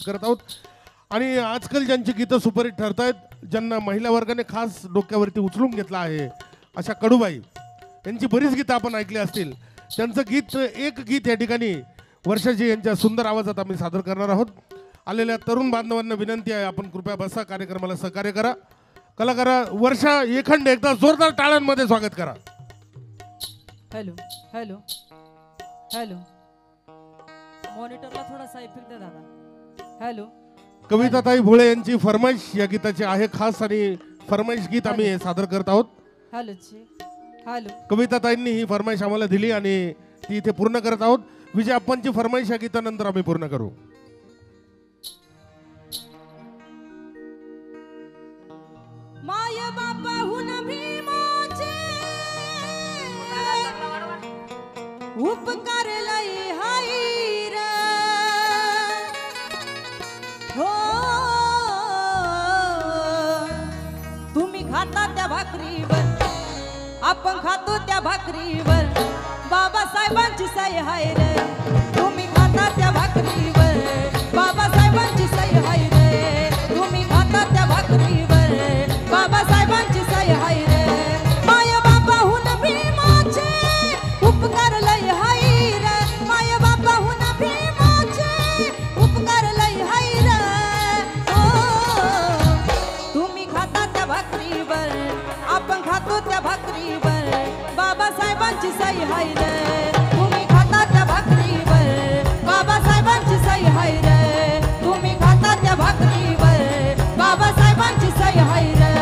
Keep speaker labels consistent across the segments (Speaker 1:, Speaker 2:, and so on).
Speaker 1: करत आहोत आणि आजकाल ज्यांची गीतं सुपरहिट ठरत आहेत, ज्यांना महिला वर्गाने खास डोक्यावरती उचलून घेतला आहे, अशा कडूबाई यांची बरीच गीतं आपण ऐकली असतील. त्यांचं गीत एक गीत या ठिकाणी वर्षाजी यांच्या सुंदर आवाजात आम्ही सादर करणार आहोत. आलेल्या तरुण बांधवांना विनंती आहे, आपण कृपया बसा, कार्यक्रमाला सहकार्य करा. कलाकारा वर्षा एखंड एकदा जोरदार टाळ्यांमध्ये स्वागत करा.
Speaker 2: हॅलो हॅलो हॅलो, मॉनिटरला थोडासा इफेक्ट द्या दादा. हॅलो.
Speaker 1: कविताताई भोळे यांची फरमाईश या गीताची आहे खास आणि फरमाईश गीत आम्ही सादर करत आहोत.
Speaker 2: Hello hello.
Speaker 1: कविताताईंनी ही फरमाईश आम्हाला दिली आणि ती इथे पूर्ण करत आहोत. विजय अप्पांची फरमाईश या गीतानंतर आम्ही पूर्ण करू.
Speaker 2: माय बापाहून भीमाचे उपकार लई हाईर हो, तुम्ही खाता त्या भाकरीवर, आपण खातो त्या भाकरीवर, बाबासाहेबांची सही हाय रे. तुम्ही खाता त्या भाकरीवर, बाबासाहेबांची सही हाय रे. तुम्ही खाता त्या भाकरीवर, बाबासाहेबांची सही हाय रे. माय बापाहून भीमाचे उपकार लई हाय रे. माय बापाहून भीमाचे उपकार लई हाय रे. हो, तुम्ही खाता त्या भाकरीवर, आपण खातो त्या भाकरीवर, बाबासाहेबांची सही हाय रे. तुम्ही खाता त्या भाकरीवर, बाबासाहेबांची सही हाय रे. तुम्ही खाता त्या भाकरीवर, बाबासाहेबांची सही हाय रे.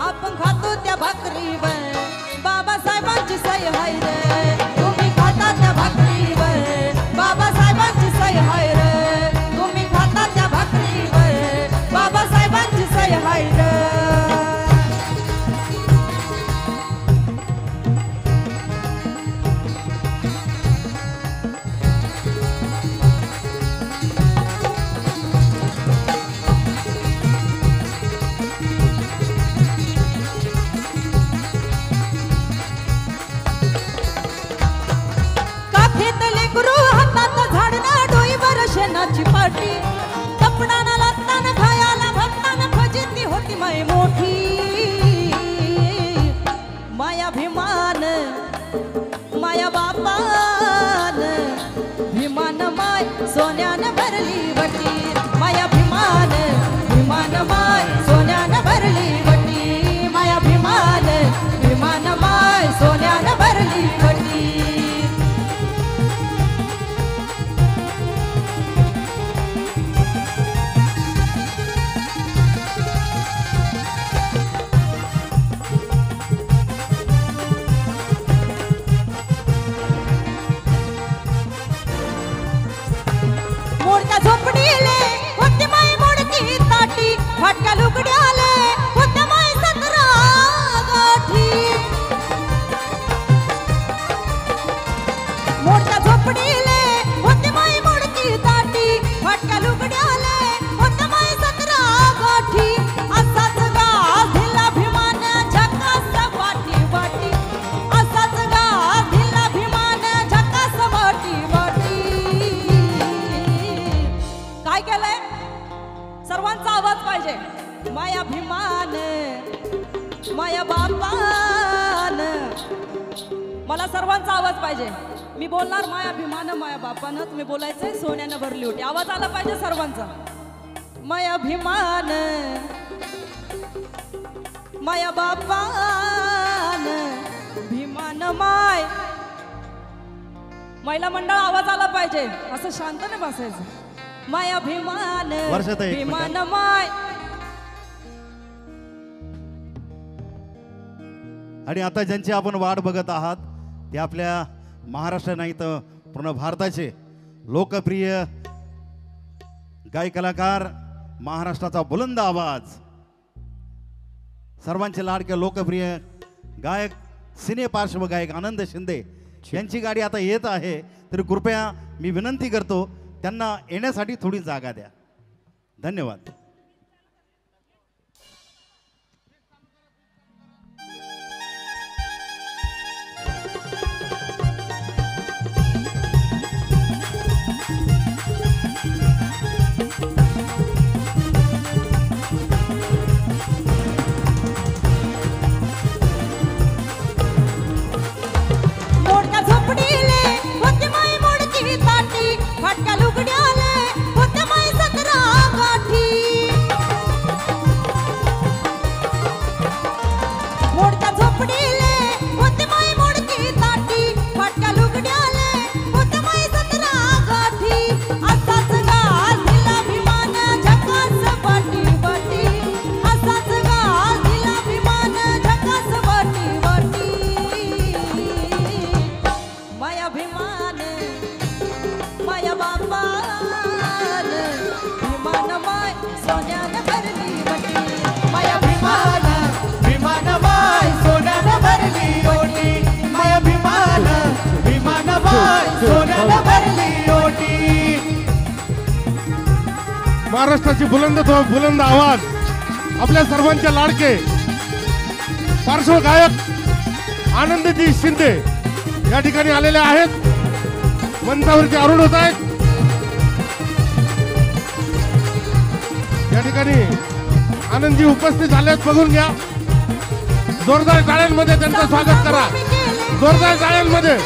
Speaker 2: आपण खातो त्या भाकरीवर, बाबासाहेबांची सही हाय रे. तुम्ही खाता त्या भाकरीवर, बाबासाहेबांची सही हाय रे. तुम्ही खाता त्या भाकरीवर, बाबासाहेबांची सही हाय रे. शेणाची पाटी कपडाना लागताना खायाला भरताना फजिती होती माय मोठी. माया भीमान माया बापान, भीमान माय सोन्यानं भरली वटी. माया भीमान भीमान माय सोन्यानं भरली वटी. माया भीमान भीमान माय सोन्यानं भरली वटी. झोपडीले होती माय मोडकी ताटी, फाटक्या लुगड्याले होत्या माय 17 गाठी. मोडक्या झोपडीले होती माय मोडकी ताटी, फाटक्या लुगड्याले होत्या माय 17 गाठी. असाच गाज दिला भीमान झकास वाटी वाटी. असाच गाज दिला भीमान झकास वाटी वाटी. काय केलंय? सर्वांचा आवाज पाहिजे. माया भीमान माया बापान, मला सर्वांचा आवाज पाहिजे. मी बोलणार माया अभिमान माया बापानं, तुम्ही बोलायचंय सोन्यानं भरली होती. आवाज आला पाहिजे सर्वांचा. माया अभिमान माया बापान भीमान माय. महिला मंडळ आवाज आला पाहिजे, असं शांत नाही बसायचं. माया भीमान भीमान माय.
Speaker 3: आणि आता ज्यांची आपण वाट बघत आहात ते आपल्या महाराष्ट्र नाही तर पूर्ण भारताचे लोकप्रिय गायक कलाकार, महाराष्ट्राचा बुलंद आवाज, सर्वांचे लाडके लोकप्रिय गायक सिने पार्श्व गायक आनंद शिंदे यांची गाडी आता येत आहे. तर कृपया मी विनंती करतो त्यांना येण्यासाठी थोडी जागा द्या. धन्यवाद.
Speaker 2: फाटक्या लुगड्याले होते माई 17 गाठी. मोडक्या झोपडीले होते माई मोडकी ताटी. फाटक्या लुगड्याले होते माई 17 गाठी. असाच गाल दिला भिमान झकास बाटी बाटी. असाच गाल दिला भिमान झकास बाटी बाटी. माया भिमान माया बापान भीमान माय सोन्यानं भरली वटी. माया भीमान
Speaker 4: भीमान माय सोन्यानं भरली ओटी. माया भीमान भीमान माय सोन्यानं भरली ओटी.
Speaker 1: महाराष्ट्राची बुलंद आवाज, आपल्या सर्वांचे लाडके पार्श्व गायक आनंदजी शिंदे या ठिकाणी आलेले आहेत. मंचावरती आरूढ होत आहेत. या ठिकाणी आनंदजी उपस्थित झालेत, बघून घ्या. जोरदार टाळ्यांमध्ये त्यांचं स्वागत करा. जोरदार टाळ्यांमध्ये.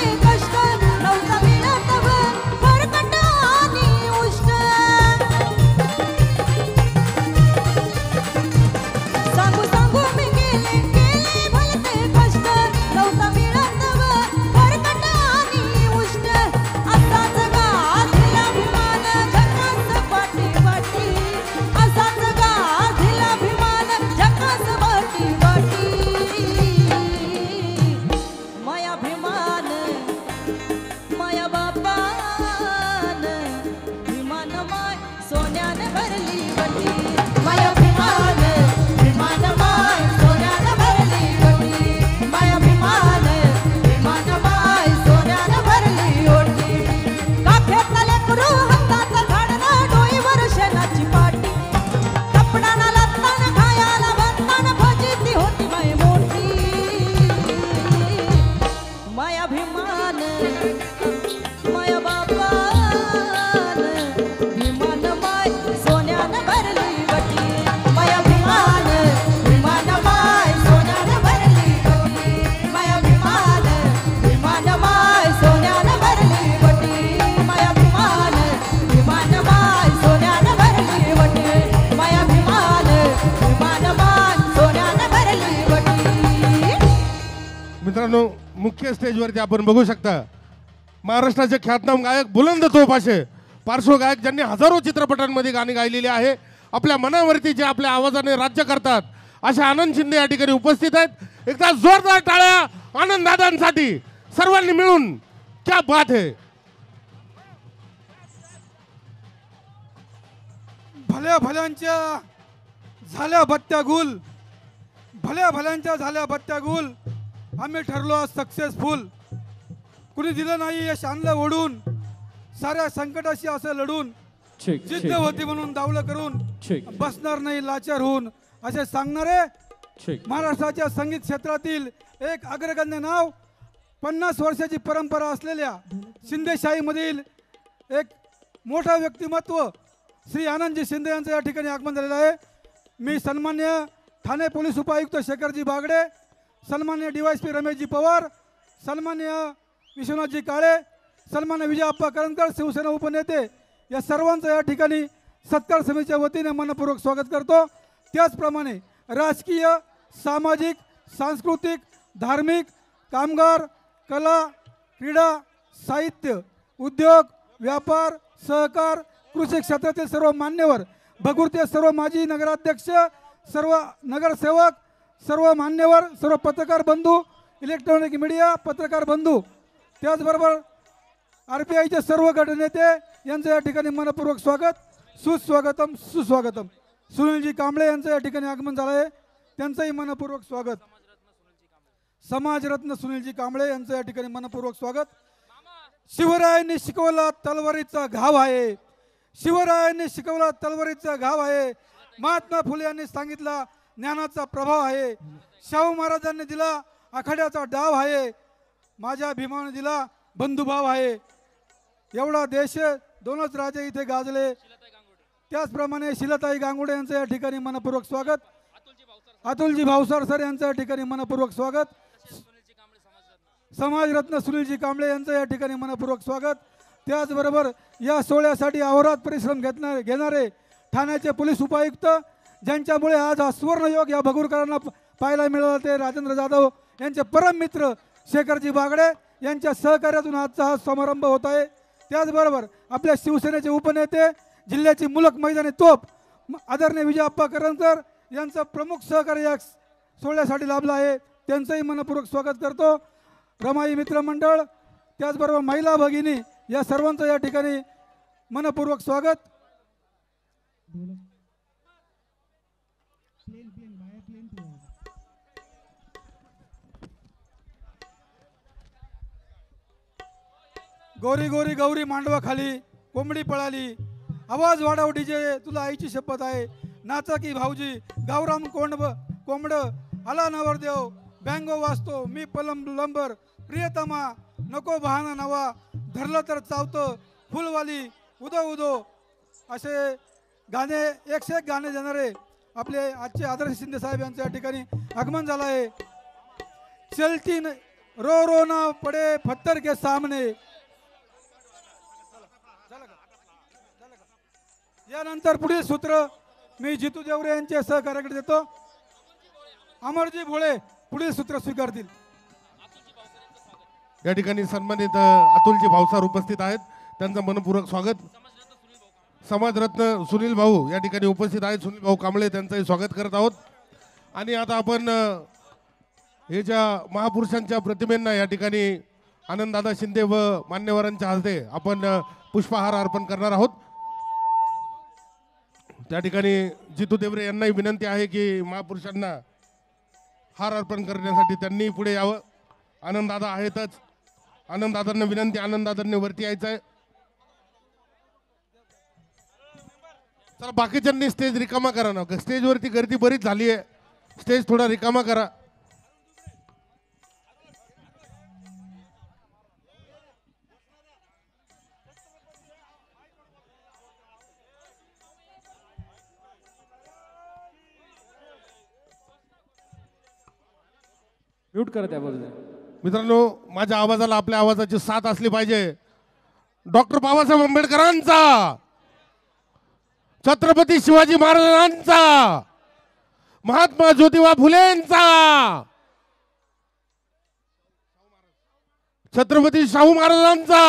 Speaker 1: मित्रांनो, मुख्य स्टेजवरती आपण बघू शकता महाराष्ट्राचे ख्यातनाम गायक बुलंद तोफाशे पार्श्व गायक ज्यांनी हजारो चित्रपटांमध्ये गाणी गायलेली आहे. आपल्या मनावरती जे आपल्या आवाजाने राज्य करतात अशा आनंद शिंदे या ठिकाणी उपस्थित आहेत. एकदा जोरदार टाळ्या आनंद दादांसाठी सर्वांनी मिळून. क्या बात है.
Speaker 5: भल्या भल्यांच्या झाल्या बत्त्या गुल. भल्या भल्यांच्या झाल्या बत्त्या गुल. आम्ही ठरलो आज सक्सेसफुल. कुणी दिलं नाही यश आणलं ओढून. साऱ्या संकटाशी असं लढून. जिद्द होती म्हणून दावलं करून बसणार नाही लाचार होऊन असे सांगणारे महाराष्ट्राच्या संगीत क्षेत्रातील एक अग्रगण्य नाव. 50 वर्षाची परंपरा असलेल्या शिंदेशाहीमधील एक मोठा व्यक्तिमत्व श्री आनंदजी शिंदे यांचं या ठिकाणी आगमन झालेलं आहे. मी सन्मान्य ठाणे पोलीस उपायुक्त शेखरजी बागडे, सन्मान्य DYSP रमेशजी पवार सन्माननीय विश्वनाथजी काळे, सन्माननीय विजय आप्पा करंजकर, शिवसेना उपनेते, या सर्वांचं या ठिकाणी सत्कार समितीच्या वतीने मनपूर्वक स्वागत करतो. त्याचप्रमाणे राजकीय, सामाजिक, सांस्कृतिक, धार्मिक, कामगार, कला, क्रीडा, साहित्य, उद्योग, व्यापार, सहकार, कृषी क्षेत्रातील सर्व मान्यवर, भगुरते सर्व माजी नगराध्यक्ष, सर्व नगरसेवक, सर्व मान्यवर, सर्व पत्रकार बंधू, इलेक्ट्रॉनिक मीडिया पत्रकार बंधू, त्याचबरोबर RPIचे सर्व गटनेते यांचं या ठिकाणी मनपूर्वक स्वागत, सुस्वागतम सुस्वागतम. सुनीलजी कांबळे यांचं या ठिकाणी आगमन झालं आहे, त्यांचंही मनपूर्वक स्वागत. समाजरत्न सुनीलजी कांबळे यांचं या ठिकाणी मनपूर्वक स्वागत. शिवरायांनी शिकवला तलवारीचा घाव आहे, शिवरायांनी शिकवला तलवारीचा घाव आहे. महात्मा फुले यांनी सांगितला ज्ञानाचा प्रभाव आहे. शाहू महाराजांनी दिला आखाड्याचा डाव आहे. माझ्या भीमाने दिला बंधुभाव आहे. एवढा देश, दोनच राजे इथे गाजले. त्याचप्रमाणे शिलाताई गांगुडे यांचं या ठिकाणी मनपूर्वक स्वागत. अतुलजी भावसार सर यांचं या ठिकाणी मनपूर्वक स्वागत. समाजरत्न सुनीलजी कांबळे यांचं या ठिकाणी मनपूर्वक स्वागत. त्याचबरोबर या सोहळ्यासाठी अहोरात्र परिश्रम घेणारे ठाण्याचे पोलीस उपायुक्त, ज्यांच्यामुळे आज हा सुवर्णयोग या भगूरकरांना पाहायला मिळाला, ते राजेंद्र जाधव यांचे परम मित्र शेखरजी बागडे यांच्या सहकार्यातून आजचा हा समारंभ होत आहे. त्याचबरोबर आपल्या शिवसेनेचे उपनेते, जिल्ह्याची मुलक मैदानी तोप आदरणीय विजय आप्पा करंजकर यांचं प्रमुख सहकार्य या सोहळ्यासाठी लाभलं आहे, त्यांचंही मनपूर्वक स्वागत करतो. रमाई मित्रमंडळ, त्याचबरोबर महिला भगिनी, या सर्वांचं या ठिकाणी मनपूर्वक स्वागत. गोरी गोरी गौरी मांडवा खाली कोंबडी पळाली, आवाज वाढव डीजे तुला आईची शपथ आहे. नाचा की भाऊजी गावराम कोंबड आला नवरदेव, बँगो वाचतो मी लंबर, प्रियतमा नको बहाना नवा, धरलं तर चावतं फुलवाली उदो उदो. असे गाणे, 101 गाणे देणारे आपले आजचे आदर्श शिंदे साहेब यांचं या ठिकाणी आगमन झालं आहे. चलती रो रो ना पडे पत्थर के सामने. यानंतर पुढील सूत्र मी जितू देवरे यांचे सहकार्याकडे देतो. अमरजी भोळे पुढील सूत्र स्वीकारतील.
Speaker 1: या ठिकाणी सन्मानित अतुलजी भावसार उपस्थित आहेत, त्यांचं मनपूर्वक स्वागत. समाजरत्न सुनील भाऊ या ठिकाणी उपस्थित आहेत, सुनील भाऊ कांबळे त्यांचंही स्वागत करत आहोत. आणि आता आपण हे ज्या महापुरुषांच्या प्रतिमेंना या ठिकाणी आनंददादा शिंदे व मान्यवरांच्या हस्ते आपण पुष्पहार अर्पण करणार आहोत. त्या ठिकाणी जितू देवरे यांनाही विनंती आहे की महापुरुषांना हार अर्पण करण्यासाठी त्यांनी पुढे यावं. आनंददादा आहेतच, आनंददादांना विनंती, आनंददादांनी वरती यायचं आहे. चला बाकीच्यांनी स्टेज रिकामा करा ना, स्टेजवरती गर्दी बरीच झाली आहे, स्टेज थोडा रिकामा करा.
Speaker 6: म्यूट करा त्या बाजूला.
Speaker 1: मित्रांनो, माझ्या आवाजाला आपल्या आवाजाची साथ असली पाहिजे. डॉक्टर बाबासाहेब आंबेडकरांचा, छत्रपती शिवाजी महाराजांचा, महात्मा ज्योतिबा फुलेंचा, छत्रपती शाहू महाराजांचा,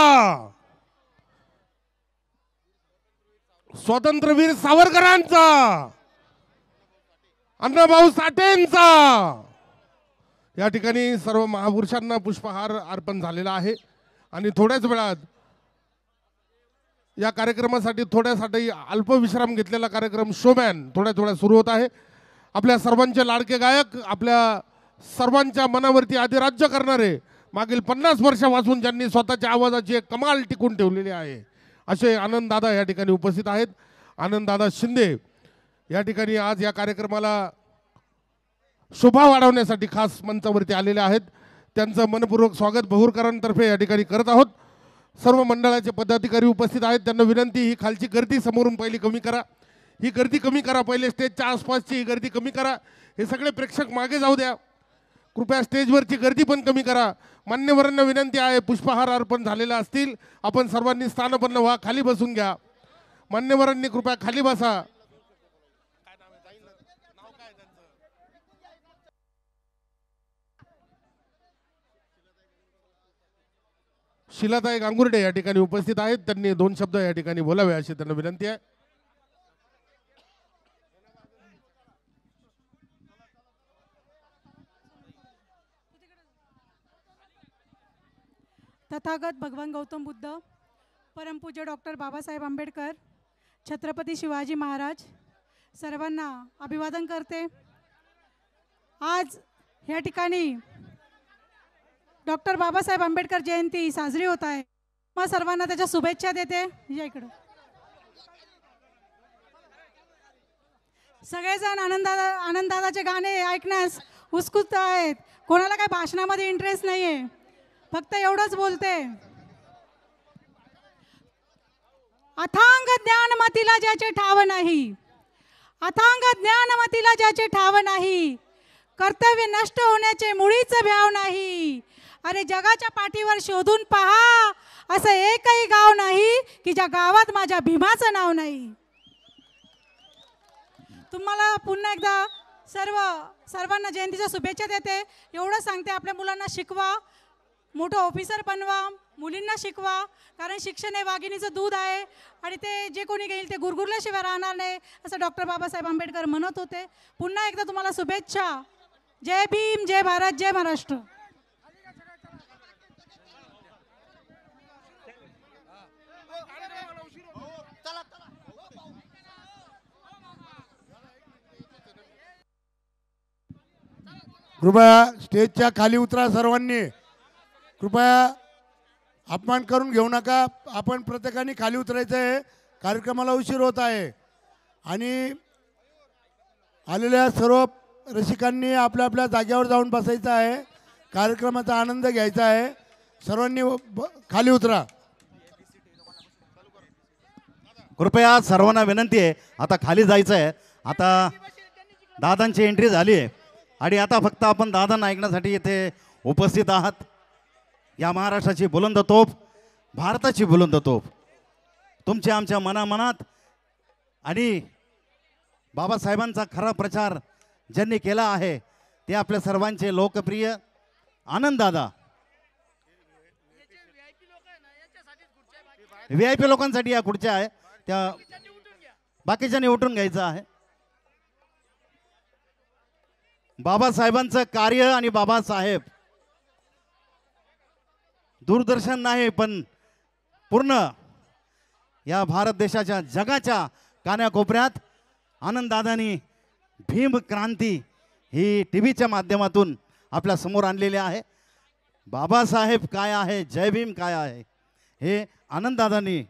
Speaker 1: स्वातंत्र्यवीर सावरकरांचा, अण्णाभाऊ साठेंचा, या ठिकाणी सर्व महापुरुषांना पुष्पहार अर्पण झालेला आहे. आणि थोड्याच वेळात या कार्यक्रमासाठी थोड्यासाठी अल्पविश्राम घेतलेला कार्यक्रम शोमॅन थोड्या सुरू होत आहे. आपल्या सर्वांचे लाडके गायक, आपल्या सर्वांच्या मनावरती अधिराज्य करणारे, मागील 50 वर्षापासून ज्यांनी स्वतःच्या आवाजाची एक कमाल टिकून ठेवलेली आहे, असे आनंददादा या ठिकाणी उपस्थित आहेत. आनंददादा शिंदे या ठिकाणी आज या कार्यक्रमाला शोभा वाढवण्यासाठी खास मंचावरती आलेले आहेत. त्यांचं मनपूर्वक स्वागत भगूरकरांतर्फे या ठिकाणी करत आहोत. सर्व मंडळाचे पदाधिकारी उपस्थित आहेत, त्यांना विनंती, ही खालची गर्दी समोरून पहिली कमी करा, ही गर्दी कमी करा, पहिले स्टेजच्या आसपासची ही गर्दी कमी करा. हे सगळे प्रेक्षक मागे जाऊ द्या. कृपया स्टेजवरची गर्दी पण कमी करा. मान्यवरांना विनंती आहे, पुष्पहार अर्पण झालेला असतील, आपण सर्वांनी स्थानपन्न व्हा, खाली बसून घ्या. मान्यवरांनी कृपया खाली बसा. शिलाताई गांगुर्डे या ठिकाणी उपस्थित आहेत, त्यांनी 2 शब्द या ठिकाणी बोलावे अशी त्यांना विनंती आहे.
Speaker 6: तथागत भगवान गौतम बुद्ध, परमपूज्य डॉक्टर बाबासाहेब आंबेडकर, छत्रपती शिवाजी महाराज सर्वांना अभिवादन करते. आज या ठिकाणी डॉक्टर बाबासाहेब आंबेडकर जयंती साजरी होत आहे. मग सर्वांना त्याच्या शुभेच्छा देते. या इकडं सगळेजण आनंदाचे गाणे ऐकण्यास उत्सुक आहेत. कोणाला काही भाषणामध्ये इंटरेस्ट नाहीये, फक्त एवढंच बोलते. अथांग ज्ञानमतीला ज्याचे ठाव नाही, अथांग ज्ञानमतीला ज्याचे ठाव नाही, कर्तव्य नष्ट होण्याचे मुळीच भ्याव नाही. अरे जगाच्या पाठीवर शोधून पहा, असं एकही गाव नाही की ज्या गावात माझ्या भीमाचं नाव नाही. तुम्हाला पुन्हा एकदा सर्वांना जयंतीच्या शुभेच्छा देते. एवढं सांगते, आपल्या मुलांना शिकवा, मोठं ऑफिसर बनवा, मुलींना शिकवा, कारण शिक्षण हे वाघिणीचं दूध आहे आणि ते जे कोणी घेईल ते गुरगुरल्याशिवाय राहणार नाही, असं डॉक्टर बाबासाहेब आंबेडकर म्हणत होते. पुन्हा एकदा तुम्हाला शुभेच्छा. जय भीम, जय भारत, जय महाराष्ट्र.
Speaker 7: कृपया स्टेजच्या खाली उतरा. सर्वांनी कृपया अपमान करून घेऊ नका. आपण प्रत्येकाने खाली उतरायचं आहे, कार्यक्रमाला उशीर होत आहे. आणि आलेल्या सर्व रसिकांनी आपल्या आपल्या जागेवर जाऊन बसायचं आहे, कार्यक्रमाचा आनंद घ्यायचा आहे. सर्वांनी खाली उतरा.
Speaker 3: कृपया सर्वांना विनंती आहे, आता खाली जायचं आहे. आता दादांची एंट्री झाली आहे आणि आता फक्त आपण दादांना ऐकण्यासाठी इथे उपस्थित आहात. या महाराष्ट्राची बुलंद तोफ, भारताची बुलंद तोफ तुमच्या आमच्या मनामनात, आणि बाबासाहेबांचा खरा प्रचार ज्यांनी केला आहे ते आपल्या सर्वांचे लोकप्रिय आनंददादा. VIP लोकांसाठी या खुर्च्या आहे, त्या बाकीच्यांनी उठून घ्यायचं आहे. बाबासाहेबांचं कार्य आणि बाबासाहेब दूरदर्शन नाही पण पूर्ण या भारत देशाच्या जगाच्या कानाकोपऱ्यात आनंददादांनी भीम क्रांती ही टीव्हीच्या माध्यमातून आपल्या समोर आणलेली आहे. बाबासाहेब काय आहे, जय भीम काय आहे, हे आनंददादांनी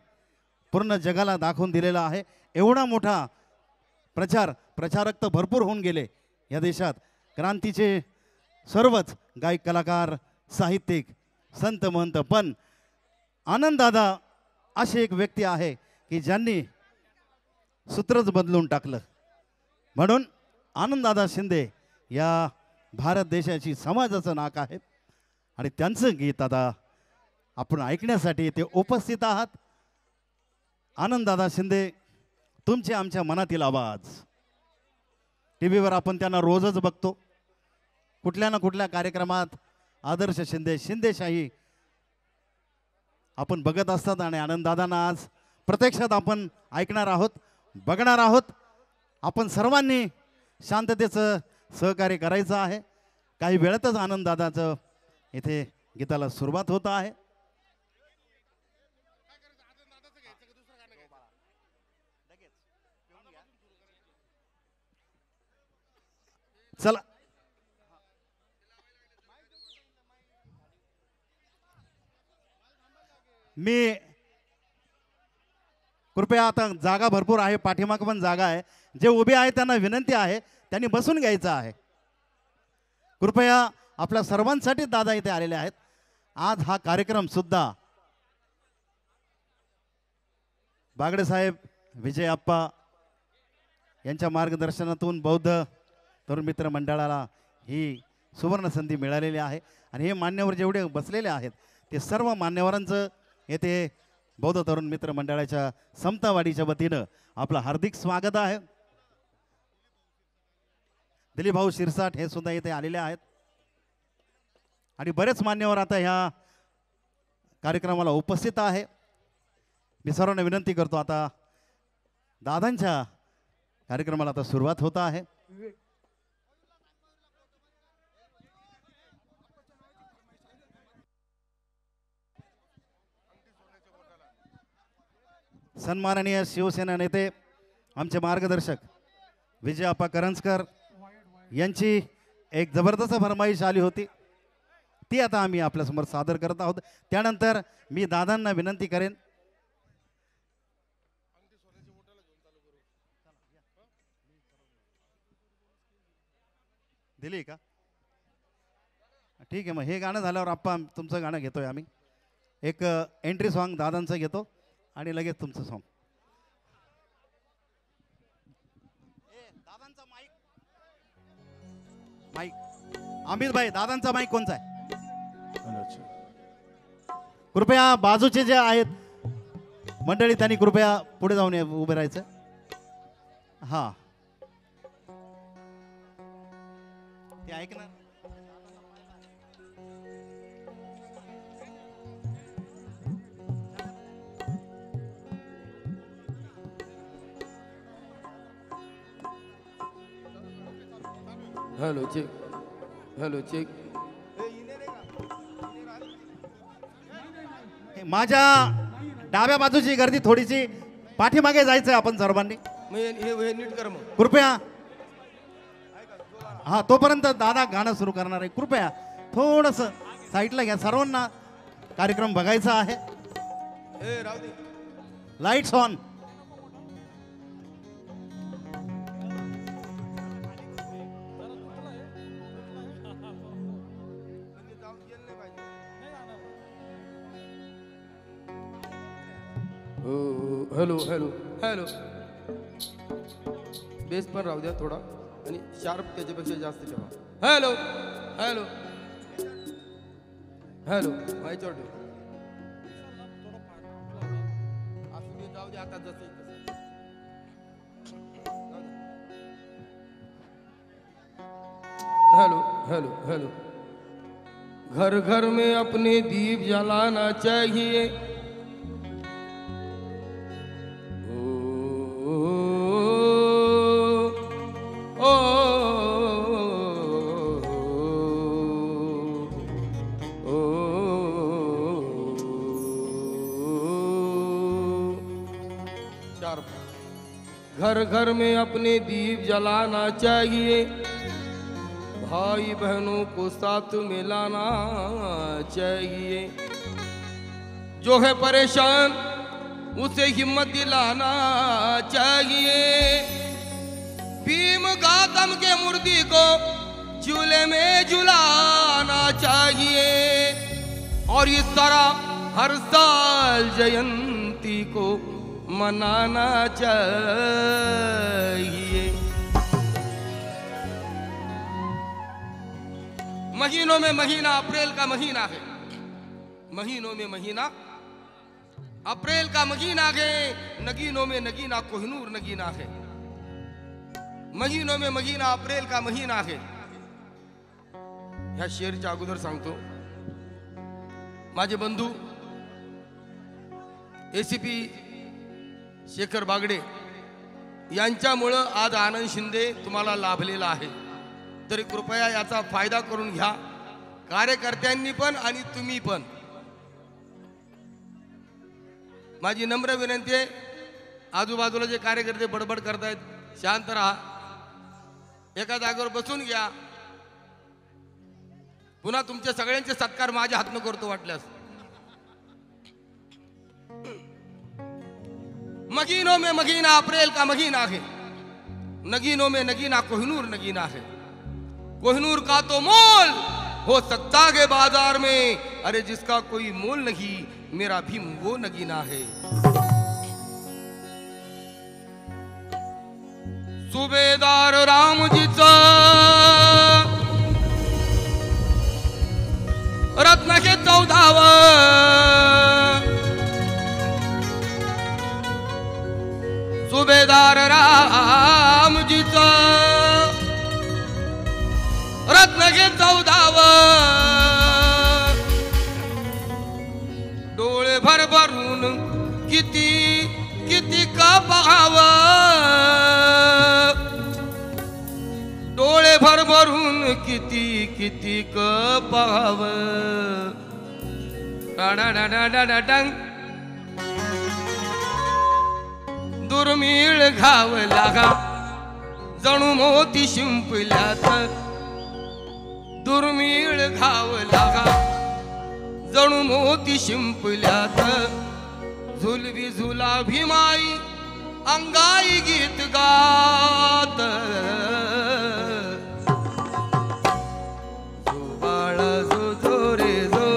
Speaker 3: पूर्ण जगाला दाखवून दिलेला आहे. एवढा मोठा प्रचारक तर भरपूर होऊन गेले या देशात. क्रांतीचे सर्वच गायक, कलाकार, साहित्यिक, संत महंत, पण आनंददादा अशी एक व्यक्ती आहे की ज्यांनी सूत्रच बदलून टाकलं. म्हणून आनंददादा शिंदे या भारत देशाची समाजाचं नाक आहे आणि त्यांचं गीत आता आपण ऐकण्यासाठी इथे उपस्थित आहात. आनंददादा शिंदे तुमचे आमच्या मनातील आवाज. टीव्हीवर आपण त्यांना रोजच बघतो, कुठल्या ना कुठल्या कार्यक्रमात आदर्श शिंदे, शिंदेशाही आपण बघत असतात. आणि आनंददादांना आज प्रत्यक्षात आपण ऐकणार आहोत, बघणार आहोत. आपण सर्वांनी शांततेचं सहकार्य करायचं आहे. काही वेळातच आनंददादाचं इथे गीताला सुरुवात होत आहे. चला, मी कृपया, आता जागा भरपूर आहे, पाठीमाग पण जागा आहे. जे उभे आहेत त्यांना विनंती आहे त्यांनी बसून घ्यायचं आहे. कृपया आपल्या सर्वांसाठी दादा इथे आलेले आहेत. आज हा कार्यक्रम सुद्धा बागडे साहेब, विजय आप्पा यांच्या मार्गदर्शनातून बौद्ध तरुण मित्र मंडळाला ही सुवर्ण संधी मिळालेली आहे आणि हे मान्यवर जेवढे बसलेले आहेत ते सर्व मान्यवरांचं येथे बौद्ध तरुण मित्र मंडळाच्या समतावाडीच्या वतीनं आपलं हार्दिक स्वागत आहे. दिलीप भाऊ शिरसाट हे सुद्धा इथे आलेले आहेत आणि बरेच मान्यवर आता ह्या कार्यक्रमाला उपस्थित आहे. मी सर्वांना विनंती करतो, आता दादांच्या कार्यक्रमाला आता सुरुवात होत आहे. सन्माननीय शिवसेना नेते आमचे मार्गदर्शक विजयाप्पा करंजकर यांची एक जबरदस्त फरमाईश आली होती, ती आता आम्ही आपल्यासमोर सादर करत आहोत. त्यानंतर मी दादांना विनंती करेन, दिली का? ठीक आहे, मग हे गाणं झाल्यावर आप्पा तुमचं गाणं घेतोय आम्ही. एक एंट्री सॉन्ग दादांचं घेतो आणि लगेच तुमचं सॉन्ग. दादांचा माईक अमित भाई, दादांचा माईक कोणचा आहे? कृपया बाजूचे जे आहेत मंडळी त्यांनी कृपया पुढे जाऊन उभे राहायचं. हा, ते ऐकणार.
Speaker 8: Hello check, hello check.
Speaker 3: माझ्या डाव्या बाजूची गर्दी थोडीशी पाठीमागे जायचंय आपण सर्वांनी.
Speaker 8: हे नीट कर मग
Speaker 3: कृपया. हा, तोपर्यंत दादा गाणं सुरू करणार आहे. कृपया थोडस साईडला घ्या, सर्वांना कार्यक्रम बघायचा आहे. Lights on.
Speaker 8: Hello hello hello. Base पण राहू द्या थोडा आणि शार्प त्याच्यापेक्षा जास्त ठेवा. Hello hello hello. व्हायच्यावर ठेव. असू दे, जाऊ दे आता जसं हेलो हेलो हेलो. घर घर में अपने दीप जलाना चाहिए. घर घर में अपने दीप जलाना चाहिए. भाई बहनों को साथ मिलाना चाहिए. जो है परेशान उसे हिम्मत दिलाना चाहिए. भीम गौतम के मूर्ति को चूल्हे में झुलाना चाहिए. और इस तरह हर साल जयंती को मनाना चाहिए. महीनों में महीना अप्रैल का महीना है. महीनों में महीना अप्रैल का महीना है. नगीनों में नगीना कोहिनूर नगीना है. महीनों में महीना अप्रैल का महीना है. ह्या शेरच्या अगोदर सांगतो, माझे बंधू एसीपी शेखर बागडे यांच्यामुळं आज आनंद शिंदे तुम्हाला लाभलेला आहे. तरी कृपया याचा फायदा करून घ्या, कार्यकर्त्यांनी पण आणि तुम्ही पण. माझी नम्र विनंती आहे, आजूबाजूला जे कार्यकर्ते बडबड करतायत शांत राहा, एका जागेवर बसून घ्या. पुन्हा तुमच्या सगळ्यांचे सत्कार माझ्या हातनं करतो वाटल्यास. महीनों में महीना अप्रैल का महीना है. नगीनों में नगीना कोहिनूर नगीना है. कोहिनूर का तो मोल हो सकता है बाजार में. अरे जिसका कोई मोल नहीं मेरा भीम वो नगीना है. सुभेदार रामजीचा चौदाव सुभेदार रामजीचा रत्नगे चौदाव डोळे भरभरून किती किती का पाहावं डोळे भरभरून किती किती का पाहावं डाडाडाडाडाडांग दुर्मिळ घाव लागा जणू मोती शिंपल्यात दुर्मिळ घाव लागा जणू मोती शिंपल्यात झुलवी झुला भीमाई अंगाई गीत गात जो बाळा जो जो रे जो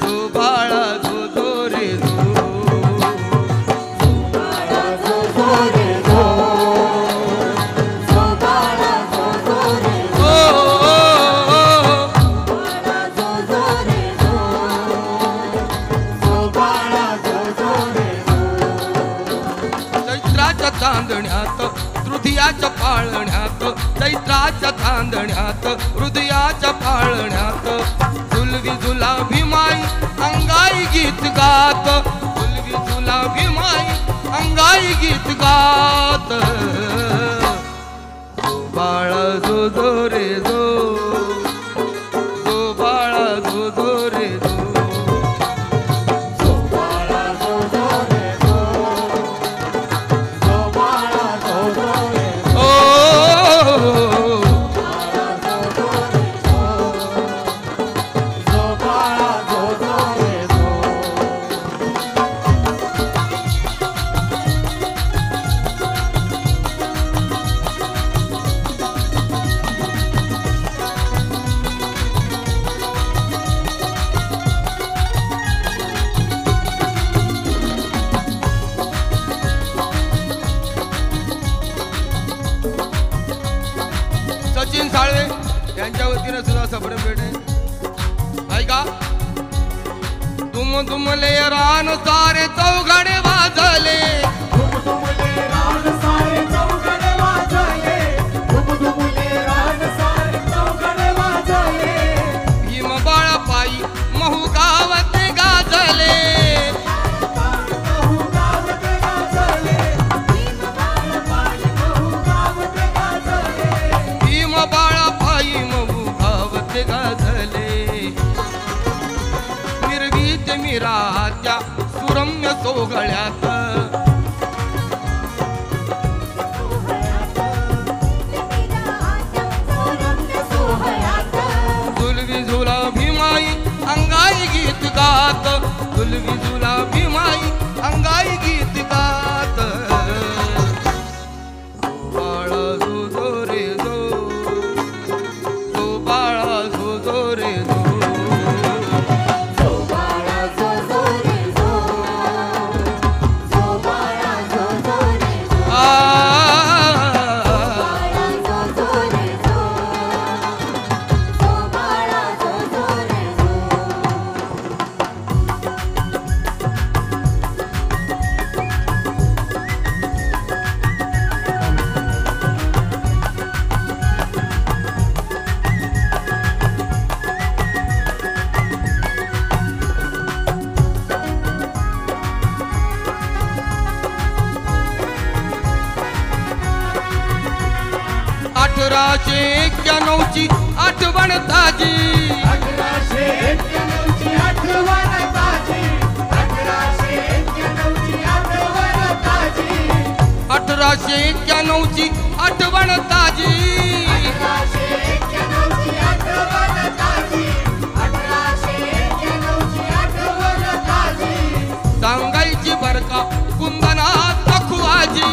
Speaker 8: जो बाळा जो जो रे जो चांदण्यात हृदयाच्या पाळण्यात चैत्राच्या चांदण्यात हृदयाच्या पाळण्यात झुलवी झुला भीमाई अंगाई गीत गात झुलवी झुला भीमाई अंगाई गीत गात जो बाळा जो जो रे जो जो बाळा जो जो रे जो सचिन साळवे यांच्या वतीने सुद्धा सफर भेट आहे ऐका तुम तुमले रान सारे चौघडे वाजले भीम बाळा पायी महू गावात गाजले बाळा पायी महू गावत गाजले निर्गीत मिराच्या सुरम्य सोहळ्यात झुलवी झुला भीमाई अंगाई गीत गात झुलवी झुला भीमाई अंगाई गीत गात बाळा जो जो रे जो बाळा जो जो रे जो अठराशे 91ची आठवण ताजी
Speaker 4: 1891ची आठवण ताजी 1891ची आठवण ताजी
Speaker 8: 1891ची आठवण ताजी
Speaker 4: 1891ची आठवण ताजी 1891ची आठवण ताजी
Speaker 8: सांगायची बरका कुंदनात खुआजी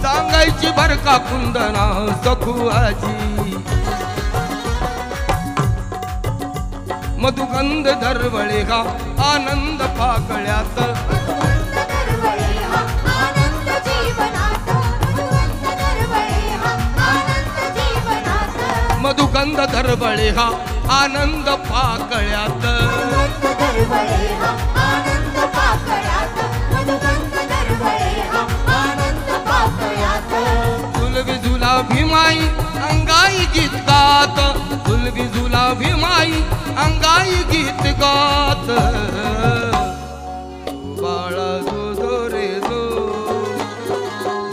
Speaker 8: सांगायची बरका कुंदना सखुआजी मधुगंध दरवळे हा आनंद पाकळ्यात
Speaker 4: आनंद जीवनात
Speaker 8: मधुगंध दरवळे हा आनंद पाकळ्यात
Speaker 4: मधुगंध दरवळे हा आनंद पाकळ्यात मधुगंध दरवळे हा आनंद पाकळ्यात
Speaker 8: झुलवी झुला भीमाई अंगाई गीत गात झुलवी झुला भीमाई अंगाई गीत गात बाळा जो जो रे जो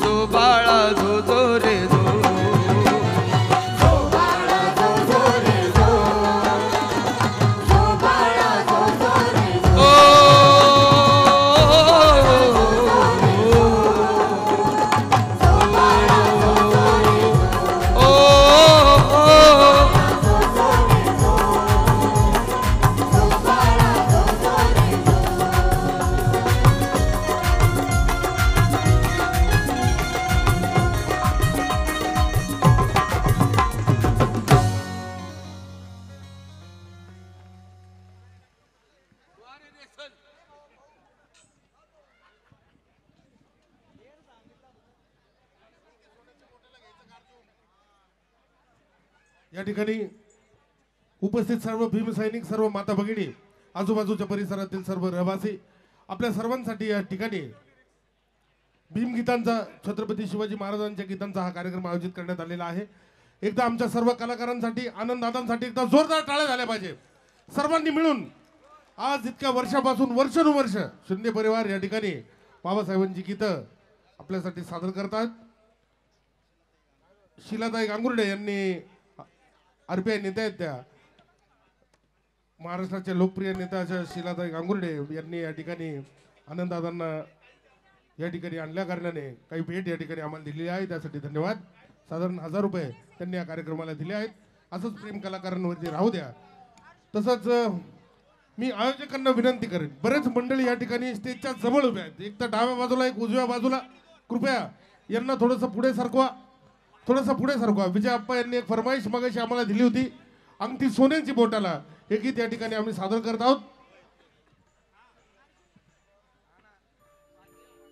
Speaker 8: जो बाळा जो जो रे जो
Speaker 1: या ठिकाणी उपस्थित सर्व भीमसैनिक, सर्व माता भगिनी, आजूबाजूच्या परिसरातील सर्व रहिवासी, आपल्या सर्वांसाठी या ठिकाणी भीमगीतांचा, छत्रपती शिवाजी महाराजांच्या गीतांचा हा कार्यक्रम आयोजित करण्यात आलेला आहे. एकदा आमच्या सर्व कलाकारांसाठी, आनंददादांसाठी एकदा जोरदार टाळ्या झाल्या पाहिजे. सर्वांनी मिळून आज इतक्या वर्षापासून वर्षानुवर्ष शिंदे परिवार या ठिकाणी बाबासाहेबांची गीतं आपल्यासाठी सादर करतात. शिलाताई गांगुर्डे यांनी RPI नेत्या आहेत, त्या महाराष्ट्राच्या लोकप्रिय नेत्या अशा शिलाताई गांगुर्डे यांनी या ठिकाणी आनंददादांना या ठिकाणी आणल्या कारणाने काही भेट या ठिकाणी आम्हाला दिलेली आहे, त्यासाठी धन्यवाद. साधारण 1000 रुपये त्यांनी या कार्यक्रमाला दिले आहेत. असंच प्रेम कलाकारांवरती राहू द्या. तसंच मी आयोजकांना विनंती करेन, बरेच मंडळी या ठिकाणी स्टेजच्या जवळ उभे आहेत, एक तर डाव्या बाजूला एक उजव्या बाजूला, कृपया यांना थोडंसं पुढे सरकवा, थोडंसं पुढे सरकवा. विजय आप्पा यांनी एक फरमाईश मगाशी आम्हाला दिली होती, अंगठी सोन्याची बोटाला, हे गीत या ठिकाणी आम्ही सादर करत आहोत.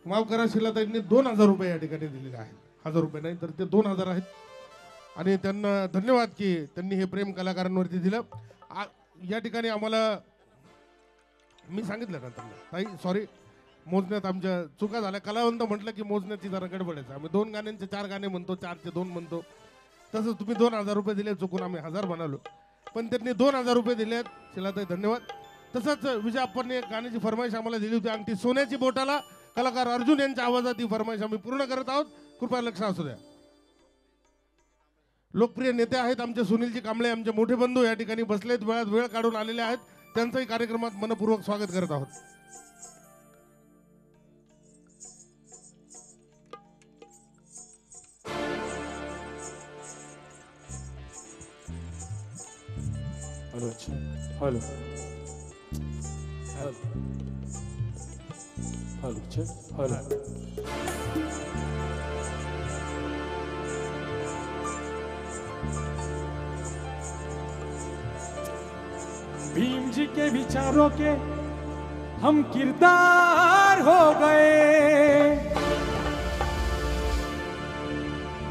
Speaker 1: माफ करा, शिलाताईंनी 2000 रुपये या ठिकाणी दिलेले आहेत. 1000 रुपये नाही तर ते 2000 आहेत. आणि त्यांना धन्यवाद की त्यांनी हे प्रेम कलाकारांवरती दिलं. या ठिकाणी आम्हाला मी सांगितलं ना त्यांना, ताई सॉरी, मोजण्यात आमच्या चुका झाल्या. कलावंत म्हटलं की मोजण्याची जरा गडबड आहे. आम्ही 2 गाण्यांचे 4 गाणे म्हणतो, 4 चे 2 म्हणतो. तसंच तुम्ही 2000 रुपये दिले, चुकून आम्ही 1000 म्हणालो, पण त्यांनी 2000 रुपये दिले आहेत. शिलाताई धन्यवाद. तसंच विजय आप्पांनी एक गाण्याची फरमाईश आम्हाला दिली होती, अंगठी सोन्याची बोटाला. कलाकार अर्जुन यांच्या आवाजात ही फरमाईश आम्ही पूर्ण करत आहोत, कृपया लक्ष असू द्या. लोकप्रिय नेते आहेत आमचे सुनीलजी कांबळे, आमचे मोठे बंधू या ठिकाणी बसलेत, वेळात वेळ काढून आलेले आहेत. त्यांचंही कार्यक्रमात मनपूर्वक स्वागत करत आहोत.
Speaker 9: Hello hello hello hello Bhim ji के विचारों के हम किरदार हो गए,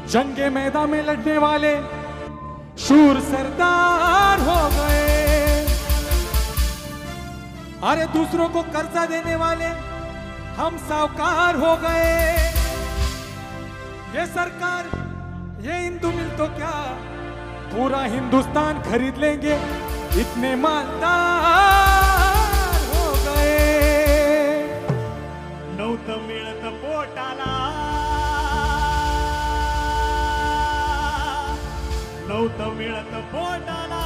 Speaker 9: जंगे मैदान में लड़ने वाले शूर सरदार हो गए। अरे दूसरों को कर्जा देने वाले हम साहूकार हो गए। ये सरकार, ये हिंदू मिल तो क्या पूरा हिंदुस्तान खरीद लेंगे, इतने मालदार हो गए। नव्हतं मिळत पोटाला, नव्हतं मिळत पोटाला,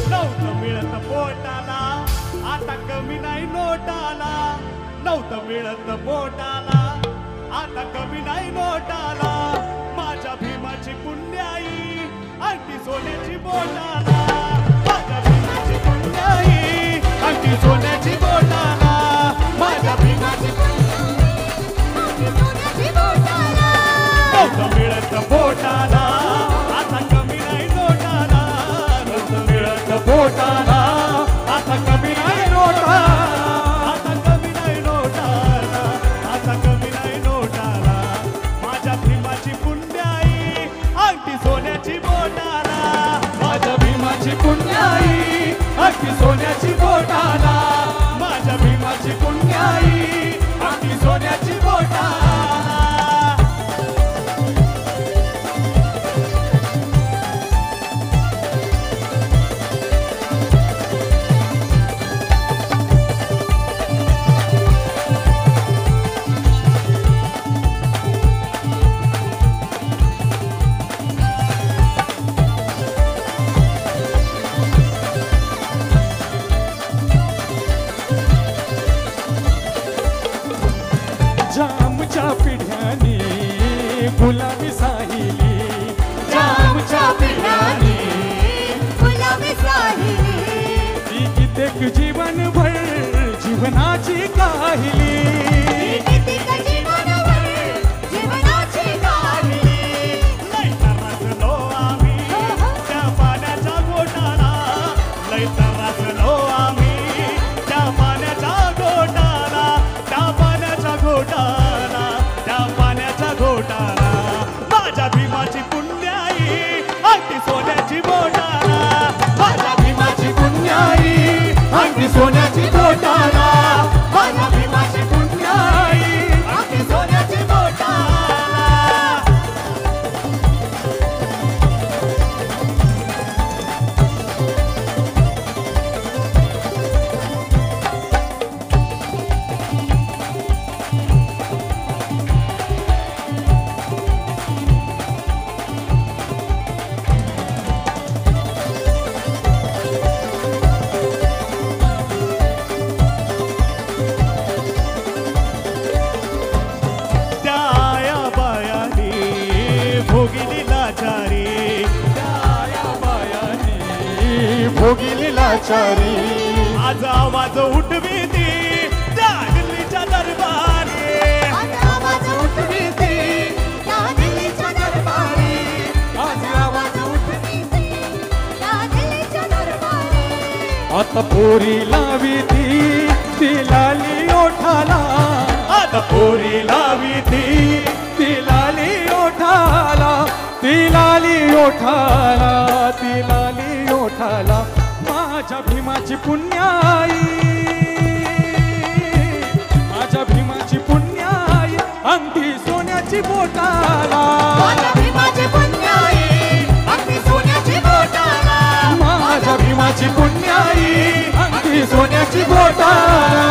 Speaker 9: नव्हतं मिळत पोटाला, आता कमी नाही नोटाला। नव्हतं मिळत पोटाला, आता कमी नाही नोटाला। माझ्या भीमाची पुण्याई, अंगठी सोन्याची बोटाला। माझ्या भीमाची पुण्याई, अंगठी सोन्याची बोटाला। माझ्या भीमाची नव्हतं मिळत पोटाला, आता कमी नाही नोटाला। नव्हतं मिळत पोटाला, आता कमी नाही नोटाला। आता कमी नाही नोटाला, आता कमी नाही नोटाला। अंगठी सोन्याची बोटाला माझ्या भीमाची पुण्याई अंगठी सोन्याची बोटाला जामच्या पिढ्याने गुलाबी साहिली
Speaker 4: जामच्या पिढ्याने गुलाबी साहिली
Speaker 9: ती कित्येक जीवनभर जीवनाची काहिली
Speaker 4: कितीक जीवनभर जीवनाची काहिली
Speaker 9: लय तरसलो आम्ही त्या पाण्याच्या घोटाला लय तरसलो आम्ही त्या पाण्याच्या घोटाला त्या पाण्याच्या घोटाला त्या पाण्याच्या घोटाला माझ्या भीमाची पुण्याई अगदी सोन्याची बोटाला माझ्या भीमाची पुण्याई अगदी सोन्याची बोटाला माझ्या भीमाची पुण्याई अगदी सोन्याची बोटाला भोगिली लाचारी आज आवाज उठवी ती त्या दिल्लीच्या दरबारी
Speaker 4: आज आवाज उठवी ती त्या दिल्लीच्या दरबारी आज आवाज उठवी ती त्या दिल्लीच्या दरबारी
Speaker 9: आता पोरी लावी ती लाली ओठाला आता पोरी लावी ती लाली ओठाला ती लाली ओठाला ती लाली ओठाला माझ्या भीमाची पुण्याई माझ्या भीमाची पुण्याई अंगठी सोन्याची बोटाला
Speaker 4: माझ्या भीमाची पुण्याई अंगठी सोन्याची बोटाला
Speaker 9: माझ्या भीमाची पुण्याई अंगठी सोन्याची बोटाला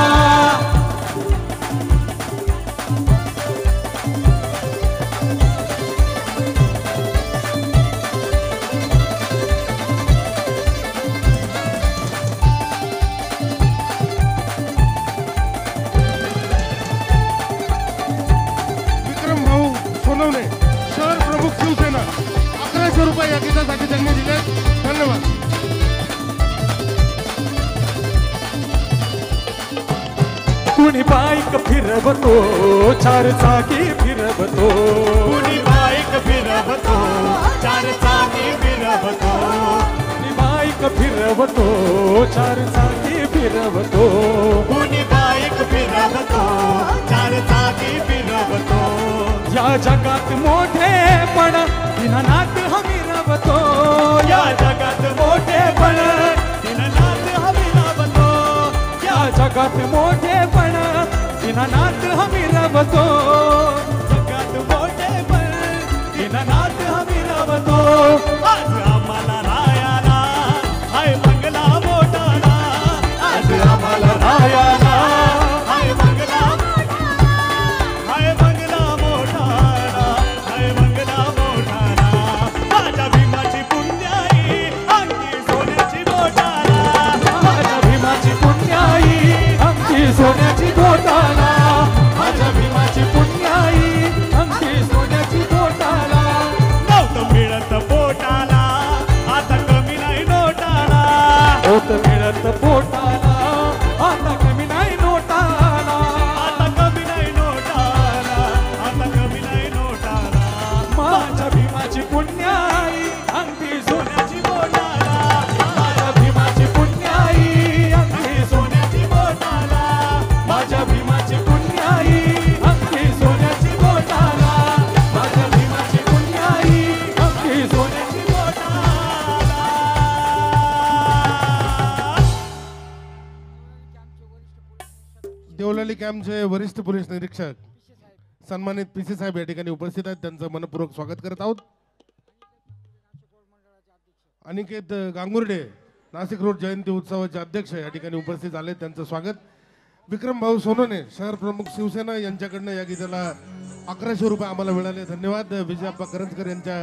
Speaker 1: विक्रम भाऊ सोनवणे शहर प्रमुख शिवसेना 1100 रुपये या गीतासाठी त्यांनी दिले. धन्यवाद.
Speaker 9: कुणी बाईक फिरवतो चार चाकी फिरवतो कुणी बाईक फिरवतो चार चाकी फिरवतो कुणी बाईक फिरवतो चार चाकी फिरवतो कुणी बाईक फिरवतो चार चाकी फिरवतो या जगात मोठेपण दीनानाथ हमी रवतो या जगात मोठेपण दीनानाथ हमी रवतो या जगात मोठेपण दीनानाथ हमी रवतो जगात मोठेपण दीनानाथ हमी रवतो आज आम्हाला रायाला हाय बंगला मोठाला आज आम्हाला रायाला हाय बंगला हाय बंगला मोठाला हाय बंगला मोठाला माझ्या भीमाची पुण्याई अंगठी सोन्याची बोटाला माझ्या भीमाची पुण्याई अंगठी सोन्याची बोटाला माझ्या भीमाची पुण्याई
Speaker 1: देवळाली कॅम्पचे वरिष्ठ पोलीस निरीक्षक सन्मानित पीसी साहेब या ठिकाणी उपस्थित आहेत, त्यांचं मनपूर्वक स्वागत करत आहोत. अनिकेत गांगुर्डे नाशिक रोड जयंती उत्सवाचे अध्यक्ष या ठिकाणी उपस्थित झाले, त्यांचं स्वागत. विक्रम भाऊ सोनोने शहर प्रमुख शिवसेना यांच्याकडनं या गीताला 1100 रुपये आम्हाला मिळाले, धन्यवाद. विजयाप्पा करंजकर यांच्या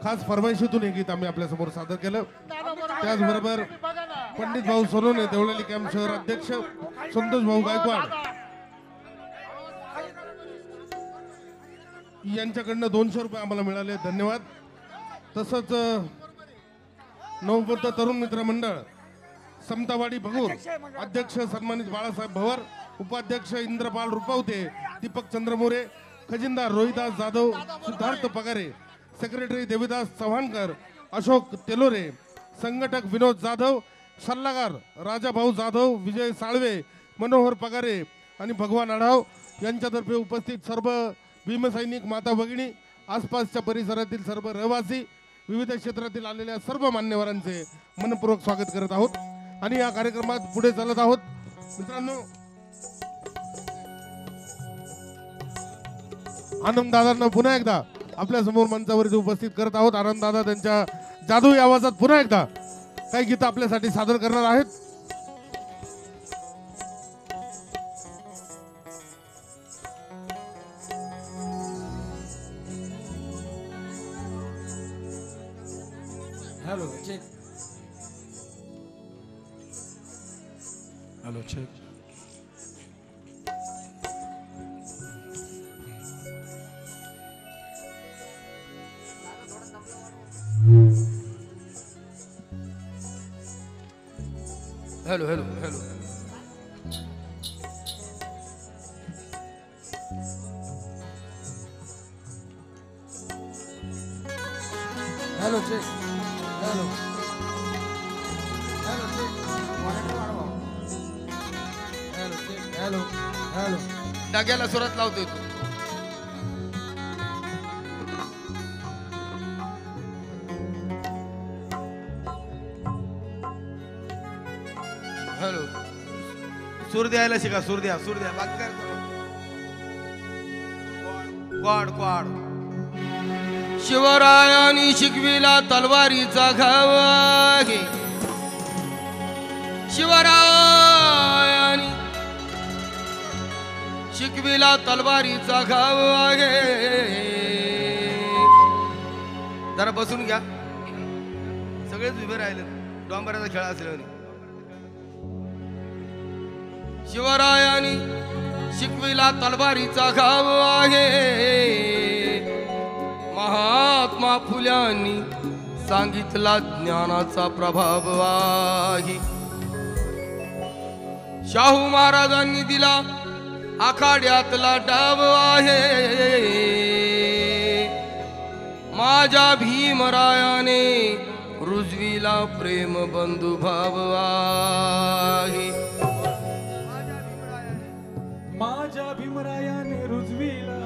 Speaker 1: खास फरमाईशीतून हे गीत आम्ही आपल्या समोर सादर केलं. त्याचबरोबर पंडित भाऊ सोनोने देवळाली कॅम्प शहर अध्यक्ष, संतोष भाऊ गायकवाड यांच्याकडनं 200 रुपये आम्हाला मिळाले, धन्यवाद. तसंच नवबद्ध तरुण मित्र मंडळ समतावाडी भगूर अध्यक्ष सन्मानित बाळासाहेब भवर, उपाध्यक्ष इंद्रपाल रुपावते, दीपक चंद्रमोरे, खजिनदार रोहिदास जाधव, सिद्धार्थ पगारे, सेक्रेटरी देवीदास चव्हाणकर, अशोक तेलोरे, संघटक विनोद जाधव, सल्लागार राजाभाऊ जाधव, विजय साळवे, मनोहर पगारे आणि भगवान आढाव यांच्यातर्फे उपस्थित सर्व भीमसैनिक माता भगिनी, आसपासच्या परिसरातील सर्व रहिवासी, विविध क्षेत्रातील आलेल्या सर्व मान्यवरांचे मनपूर्वक स्वागत करत आहोत आणि या कार्यक्रमात पुढे चालत आहोत. मित्रांनो, आनंद दादांना पुन्हा एकदा आपल्या समोर मंचावरती उपस्थित करत आहोत. आनंद दादा त्यांच्या जादुई आवाजात पुन्हा एकदा काही गीतं आपल्यासाठी सादर करणार आहेत.
Speaker 9: Hello check. Hello check.
Speaker 8: Hello hello hello.
Speaker 9: Hello check. Hello hello check. Hello check. Hello hello.
Speaker 8: डाग्याला सुरात लावतोय तू. हेलो. सूर द्यायला शिका, सूर द्या, सूर द्या. बाकी काय क्वाड क्वाड. शिवरायांनी शिकविला तलवारीचा घाव आहे, शिवरायांनी शिकविला तलवारीचा घाव आहे. जरा बसून घ्या, सगळेच उभे राहिले, डोंबराचा खेळ असल्याने. शिवरायांनी शिकविला तलवारीचा घाव आहे, महात्मा फुल्यांनी सांगितला ज्ञानाचा प्रभाव आहे. शाहू महाराजांनी दिला आखाड्यातला डाव आहे, माझ्या भीमरायाने रुजविला प्रेम बंधुभाव आहे.
Speaker 9: माझ्या भीमरायाने रुजविला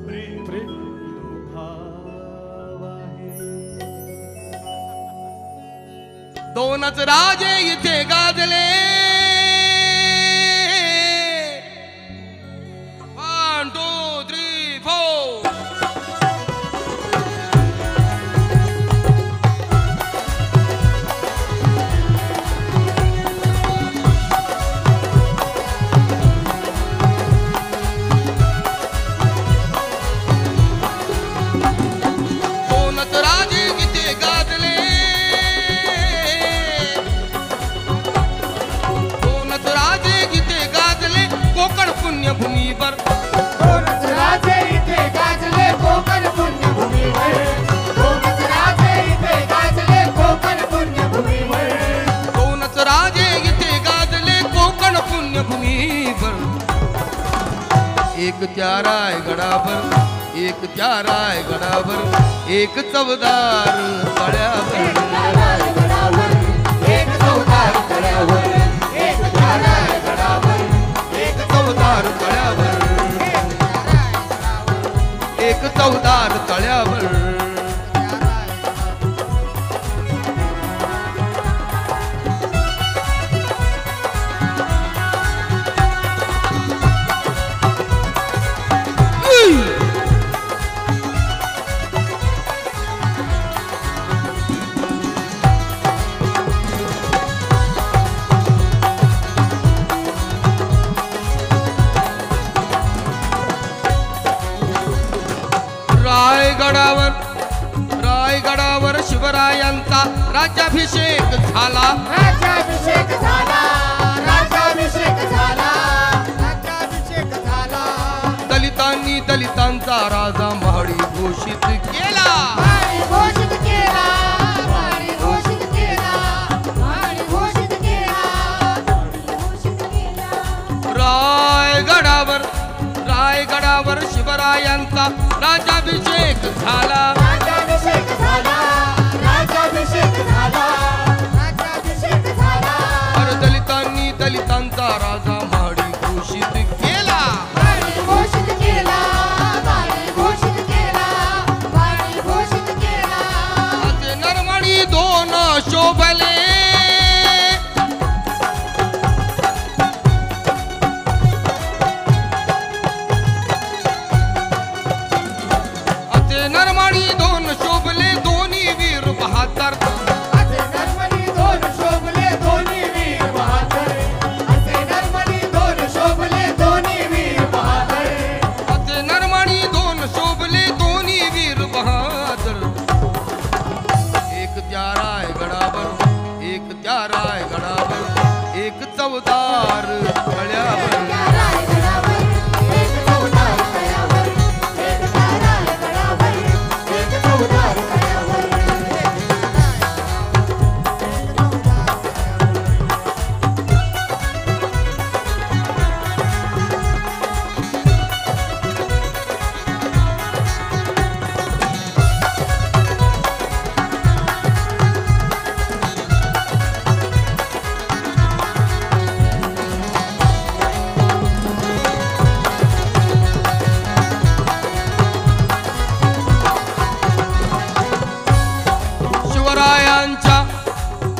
Speaker 9: प्रेम भाव आहे.
Speaker 8: दोनच राजे इथे गाजले, 1 2 3 4. कोकण पुण्यभूमीवर
Speaker 4: राजे इथे गाजले कोकण पुण्यभूमीवर, राजे इथे गाजले कोकण पुण्यभूमीवर,
Speaker 8: दोनच राजे इथे गाजले कोकण पुण्यभूमीवर. एक त्या रायगडावर, एक त्या रायगडावर, एक चवदार तळ्यावर,
Speaker 4: एक चौदार तळ्यावर, एक त्या रायगडावर,
Speaker 8: एक चवदार तळ्यावर, एक चवदार तळ्यावर. राज्याभिषेक झाला
Speaker 4: राज्याभिषेक झाला राज्याभिषेक झाला राज्याभिषेक झाला
Speaker 8: दलितांनी दलितांचा राजा महाडी घोषित केला
Speaker 4: महाडी घोषित केला महाडी घोषित केला महाडी घोषित केला घोषित केला
Speaker 8: रायगडावर शिवरायांचा राज्याभिषेक झाला
Speaker 4: राज्याभिषेक झाला राज्याभिषेक झाला राज्याभिषेक झाला
Speaker 8: अरे दलितांनी दलितांचा राजा महाडी घोषित केला
Speaker 4: महाडी घोषित केला महाडी घोषित केला महाडी घोषित केला
Speaker 8: असे नरमणी दोन शोभले असे नरमणी दोन शोभले दोन्ही वीर बहादर
Speaker 4: असे नरमणी दोन शोभले दोन्ही वीर बहादर असे नरमणी दोन शोभले दोन्ही वीर बहादर
Speaker 8: असे नरमणी दोन शोभले दोन्ही वीर बहादर एक त्या रायगडावर एक त्या रायगडावर एक चवदार तळ्यावर
Speaker 4: एक चौदार तळ्यावर एक रायगडावर एक चौदार तळ्यावर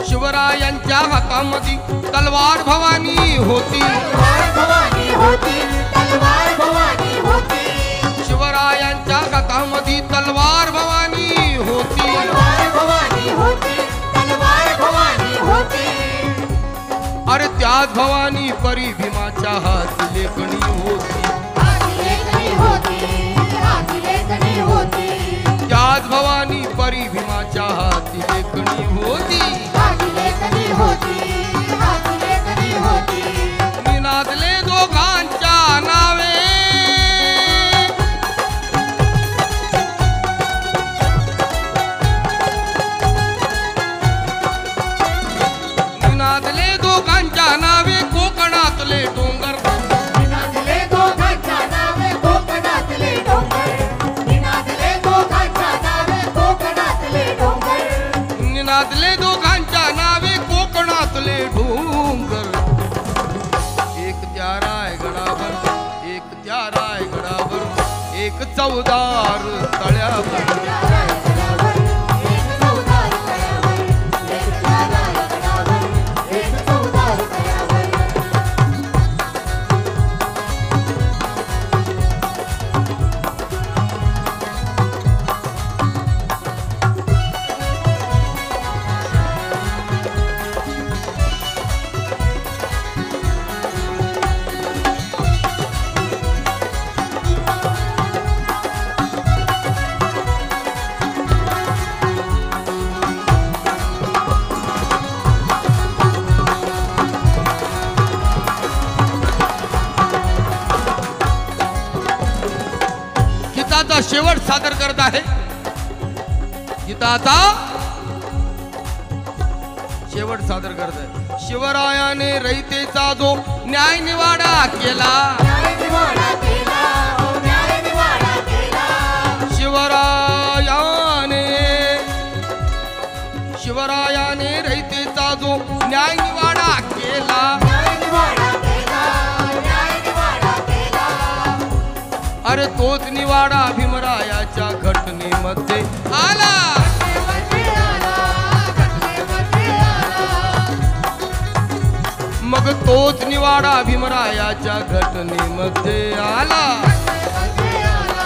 Speaker 8: शिवरायांच्या हातामध्ये तलवार भवानी होती
Speaker 4: तलवार भवानी होती तलवार भवानी होती
Speaker 8: शिवरायांच्या हातामध्ये तलवार भवानी होती
Speaker 4: तलवार भवानी होती तलवार भवानी होती
Speaker 8: अरे त्याच भवानी परी भीमाच्या हात लेखणी होती
Speaker 4: हाती लेखणी होती हाती लेखणी होती
Speaker 8: त्याच भवानी परी भीमाच्या हात लेखणी होती
Speaker 4: हाती लेखणी होती हाती लेखणी होती
Speaker 8: निनादले दोघांच्या नावे निनादले दोघांच्या नावे कोकणातले डोंगर
Speaker 4: निनादले दोघांच्या नावे कोकणातले डोंगर निनादले दोघांच्या नावे कोकणातले डोंगर
Speaker 8: निनादले दोघांच्या नावे कोकणातले डोंगर एक त्या रायगडावर एक त्या रायगडावर एक चवदार तळ्यावर
Speaker 4: रायगडावर एक चौदार तळ्यावर एक रायगडावर एक चौदार तळ्यावर
Speaker 8: गीताचा शेवट सादर करत आहे गीताचा शेवट सादर करत आहे शिवरायाने रयतेचा जो न्याय निवाडा केला
Speaker 4: न्याय निवाडा केला हो न्याय निवाडा केला
Speaker 8: शिवरायाने रयतेचा जो न्याय निवाडा केला
Speaker 4: न्याय निवाडा केला न्याय निवाडा केला
Speaker 8: अरे तोच निवाडा भीमरायाच्या घटनेमध्ये आला
Speaker 4: घटनेमध्ये आला घटनेमध्ये आला
Speaker 8: मग तोच निवाडा भीमरायाच्या घटनेमध्ये आला
Speaker 4: घटनेमध्ये आला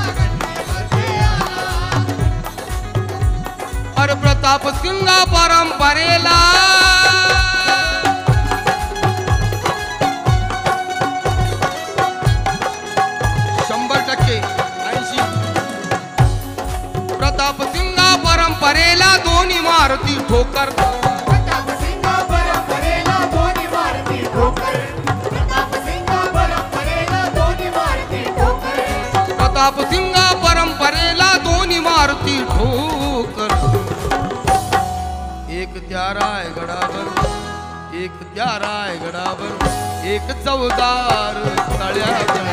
Speaker 4: घटनेमध्ये आला
Speaker 8: अरे प्रताप सिंग परंपरेला प्रताप सिंग परंपरेला दोन्ही मारती ठोकर
Speaker 4: प्रताप सिंग परंपरेला दोन्ही मारती ठोकर प्रताप सिंग परंपरेला दोन्ही मारती ठोकर
Speaker 8: प्रताप सिंग परंपरेला दोन्ही मारती ठोकर एक त्या रायगडावर एक त्या रायगडावर एक चौदार तळ्यावर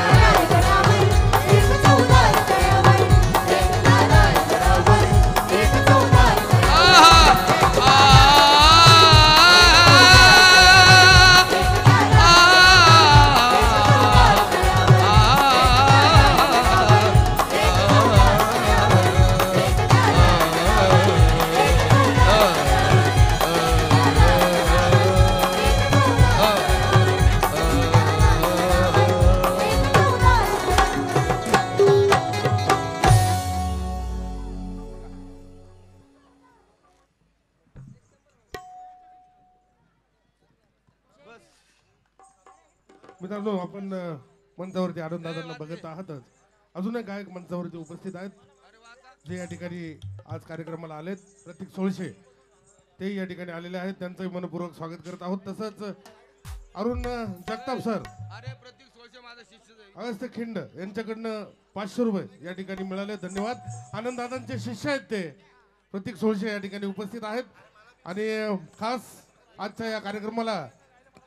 Speaker 1: मित्रांनो, आपण मंचावरती आनंददादांना बघत आहातच. अजून एक गायक मंचावरती उपस्थित आहेत जे या ठिकाणी आज कार्यक्रमाला आलेत. प्रतीक सोळशे ते या ठिकाणी आलेले आहेत. त्यांचंही मनपूर्वक स्वागत करत आहोत. तसंच अरुण जगताप सर, अगस्त्य खिंड यांच्याकडनं 500 रुपये या ठिकाणी मिळाले. धन्यवाद. आनंददादांचे शिष्य आहेत ते प्रतीक सोळशे या ठिकाणी उपस्थित आहेत आणि खास आजच्या या कार्यक्रमाला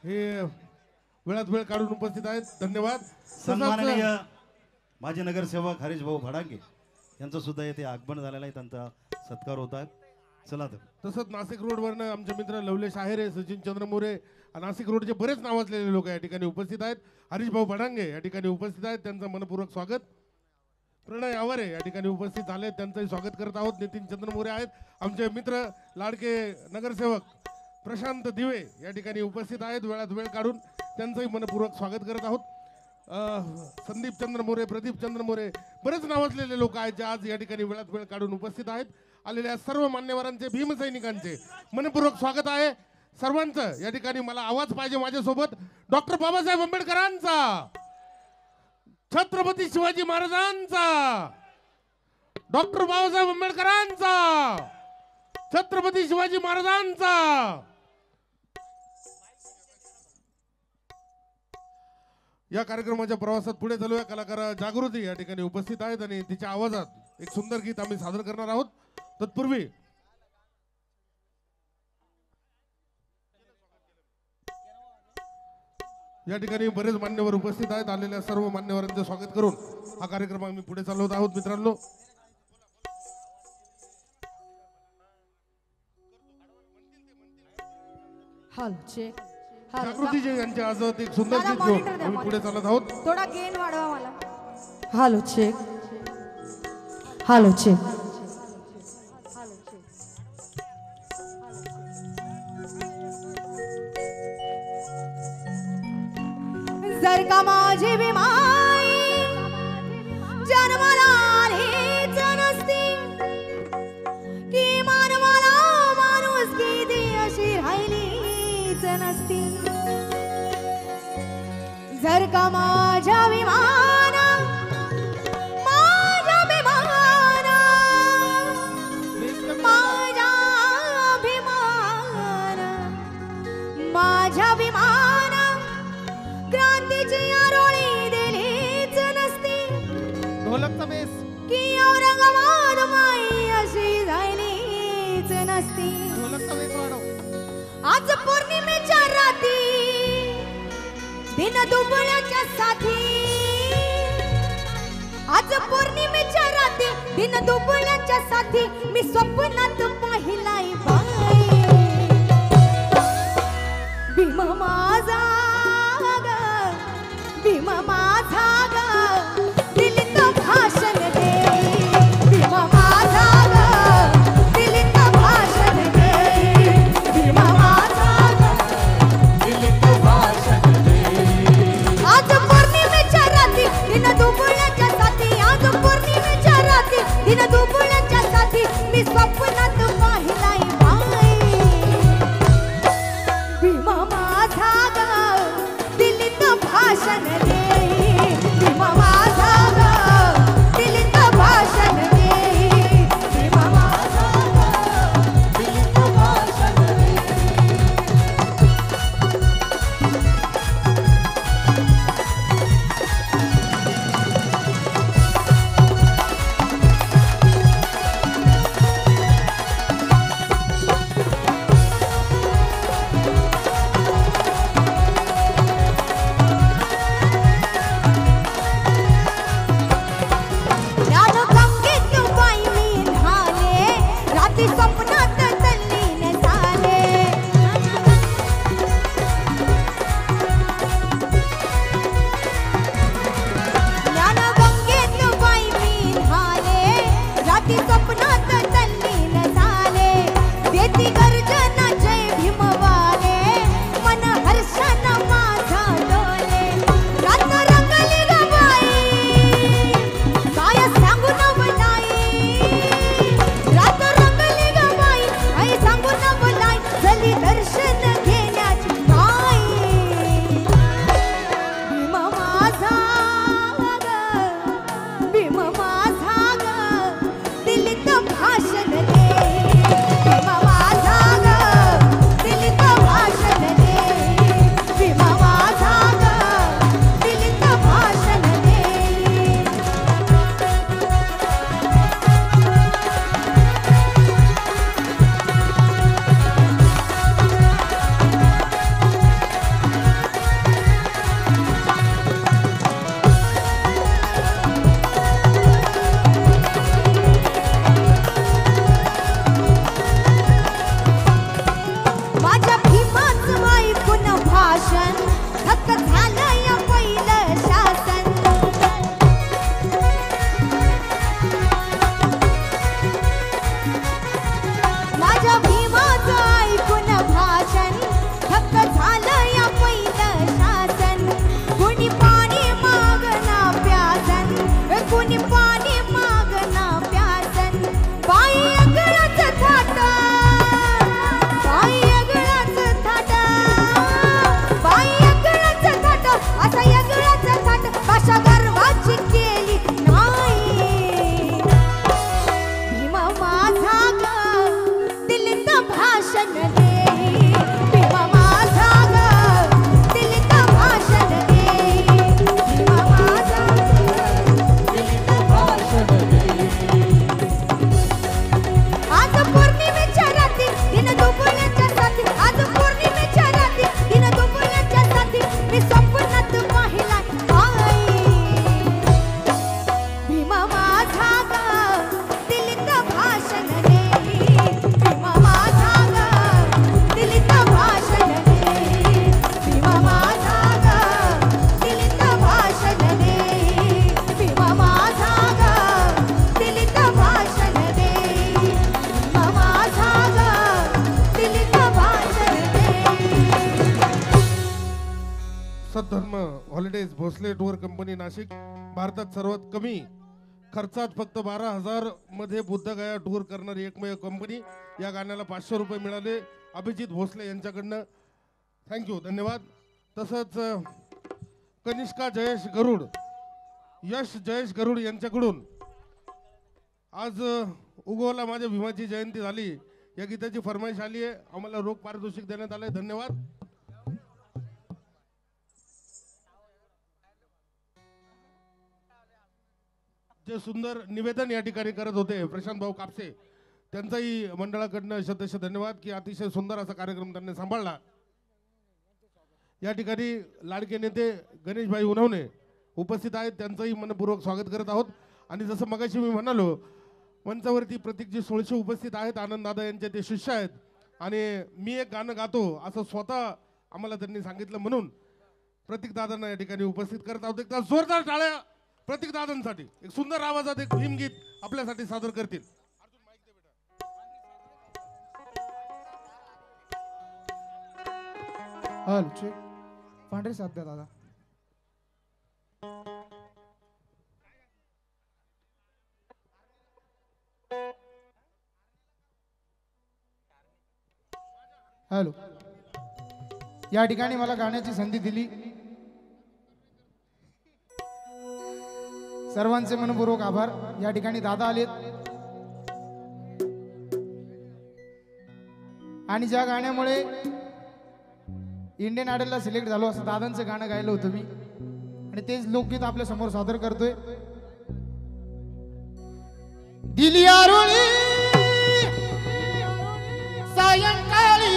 Speaker 1: हे वेळात वेळ काढून उपस्थित आहेत. धन्यवाद.
Speaker 3: सन्माननीय माजी नगरसेवक हरीश भाऊ भडांगे यांचं सुद्धा येथे आगमन झालेलं आहे. त्यांचा सत्कार होत आहे. चला तर.
Speaker 1: तसंच नाशिक रोडवरनं आमचे मित्र लवलेश आहेरे, सचिन चंद्र मोरे, नाशिक रोडचे बरेच नावाजलेले लोक या ठिकाणी उपस्थित आहेत. हरीश भाऊ भडांगे या ठिकाणी उपस्थित आहेत. त्यांचं मनपूर्वक स्वागत. प्रणय आवारे या ठिकाणी उपस्थित झाले. त्यांचंही स्वागत करत आहोत. नितीन चंद्र मोरे आहेत. आमचे मित्र लाडके नगरसेवक प्रशांत दिवे या ठिकाणी उपस्थित आहेत. वेळात वेळ काढून त्यांचंही मनपूर्वक स्वागत करत आहोत. संदीप चंद्र मोरे, प्रदीप चंद्र मोरे, बरेच नावाजलेले लोक आहेत जे आज या ठिकाणी वेळात वेळ काढून उपस्थित आहेत. आलेल्या सर्व मान्यवरांचे, भीमसैनिकांचे मनपूर्वक स्वागत आहे. सर्वांचं या ठिकाणी मला आवाज पाहिजे माझ्यासोबत. डॉक्टर बाबासाहेब आंबेडकरांचा, छत्रपती शिवाजी महाराजांचा, डॉक्टर बाबासाहेब आंबेडकरांचा, छत्रपती शिवाजी महाराजांचा. या कार्यक्रमाच्या प्रवासात पुढे चालूया. कलाकार जागृती या ठिकाणी उपस्थित आहेत आणि तिच्या आवाजात एक सुंदर गीत आम्ही सादर करणार आहोत. तत्पूर्वी या ठिकाणी बरेच मान्यवर उपस्थित आहेत. आलेल्या सर्व मान्यवरांचे स्वागत करून हा कार्यक्रम आम्ही पुढे चालवत आहोत. मित्रांनो, जागृतीजी यांचे आज एक सुंदर गीत घेऊन आम्ही पुढे चालत आहोत.
Speaker 2: थोडा गेन वाढवा मला. Hello check, hello check. जर का माझी बिमाई जन्माला आलीच नसती, की मानवाला माणूस किती अशी राहिलीच नसती. जर का माझ्या विमाना, माझ्या विमाना, माझ्या अभिमाना, माझ्या विमाना क्रांतीची आरोळी दिलीच नसती,
Speaker 1: ढोलकचा बेस,
Speaker 2: की औरंगाबाद माई अशी झालीच नसती.
Speaker 1: ढोलकचा बेस वाढव.
Speaker 2: आज पौर्णिमेच्या रात्री दिन दुबळ्याच्या साथी, आज पौर्णिमेच्या रात्री दिन दुबळ्याच्या साथी मी स्वप्नात पाहिलाय बाई. भीम माझा ग, भीम माझा ग, दिलीत भाषण दे. भीम माझा ग, दिलीत भाषण दे. भीम माझा ग, दिलीत भाषण दे. आज पौर्णिमेच्या रात्री दिन दुबळ्याच्या साथी, आज पौर्णिमेच्या रात्री दिन दुबळ्याच्या साथी मी स्वप्नात पाहिलाय बाई. भीम माझा ग, दिलीत भाषण दे. भीम माझा ग, दिलीत भाषण दे. भीम माझा ग, दिलीत
Speaker 1: सद्धर्म holidays Bhosale tour company Nashik, भारतात सर्वात कमी खर्चात फक्त 12,000 मध्ये बुद्धगया टूर करणारी एकमेव कंपनी. या गाण्याला 500 रुपये मिळाले अभिजित भोसले यांच्याकडनं. थँक्यू, धन्यवाद. तसंच कनिष्का जयेश गरुड, यश जयेश गरुड यांच्याकडून आज उगवला माझ्या भीमाची जयंती झाली या गीताची फरमाईश आली आहे. आम्हाला रोख पारितोषिक देण्यात आलंय. धन्यवाद. जे सुंदर निवेदन या ठिकाणी करत होते प्रशांत भाऊ कापसे, त्यांचाही मंडळाकडनं शतश धन्यवाद की अतिशय सुंदर असा कार्यक्रम त्यांनी सांभाळला. या ठिकाणी लाडके नेते गणेशभाई उन्हवणे उपस्थित आहेत, त्यांचंही मनपूर्वक स्वागत करत आहोत. आणि जसं मगाशी मी म्हणालो, मंचावरती प्रतीकजी सोळशे उपस्थित आहेत, आनंददादा यांचे ते शिष्य आहेत. आणि मी एक गाणं गातो असं स्वतः आम्हाला त्यांनी सांगितलं, म्हणून प्रतीक दादांना या ठिकाणी उपस्थित करत आहोत. एकदा जोरदार टाळ्या प्रतीक दादांसाठी. एक सुंदर आवाजात एक भीमगीत आपल्यासाठी सादर करतील.
Speaker 10: पांढरे साथ द्या दादा. हॅलो, या ठिकाणी मला गाण्याची संधी दिली, सर्वांचे मनपूर्वक आभार. या ठिकाणी दादा आलेत आणि ज्या गाण्यामुळे इंडियन आयडलला सिलेक्ट झालो असं दादांचं गाणं गायलं होतं मी, आणि तेच लोकगीत आपल्या समोर सादर करतोय. दिली आरोळी सायंकाळी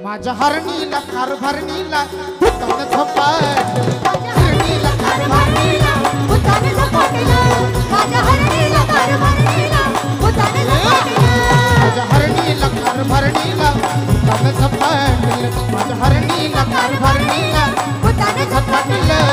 Speaker 10: माझ्या हरणीला कारभारणीला भूतान झपाटलं, हरणीला कारभारणीला भूतान झपाटलं, माझ्या हरणीला कारभारणीला भूतान झपाटलं, माझ्या हरणीला कारभारणीला भूतान झपाटलं, माझ्या हरणीला कारभारणीला भूतान झपाटलं.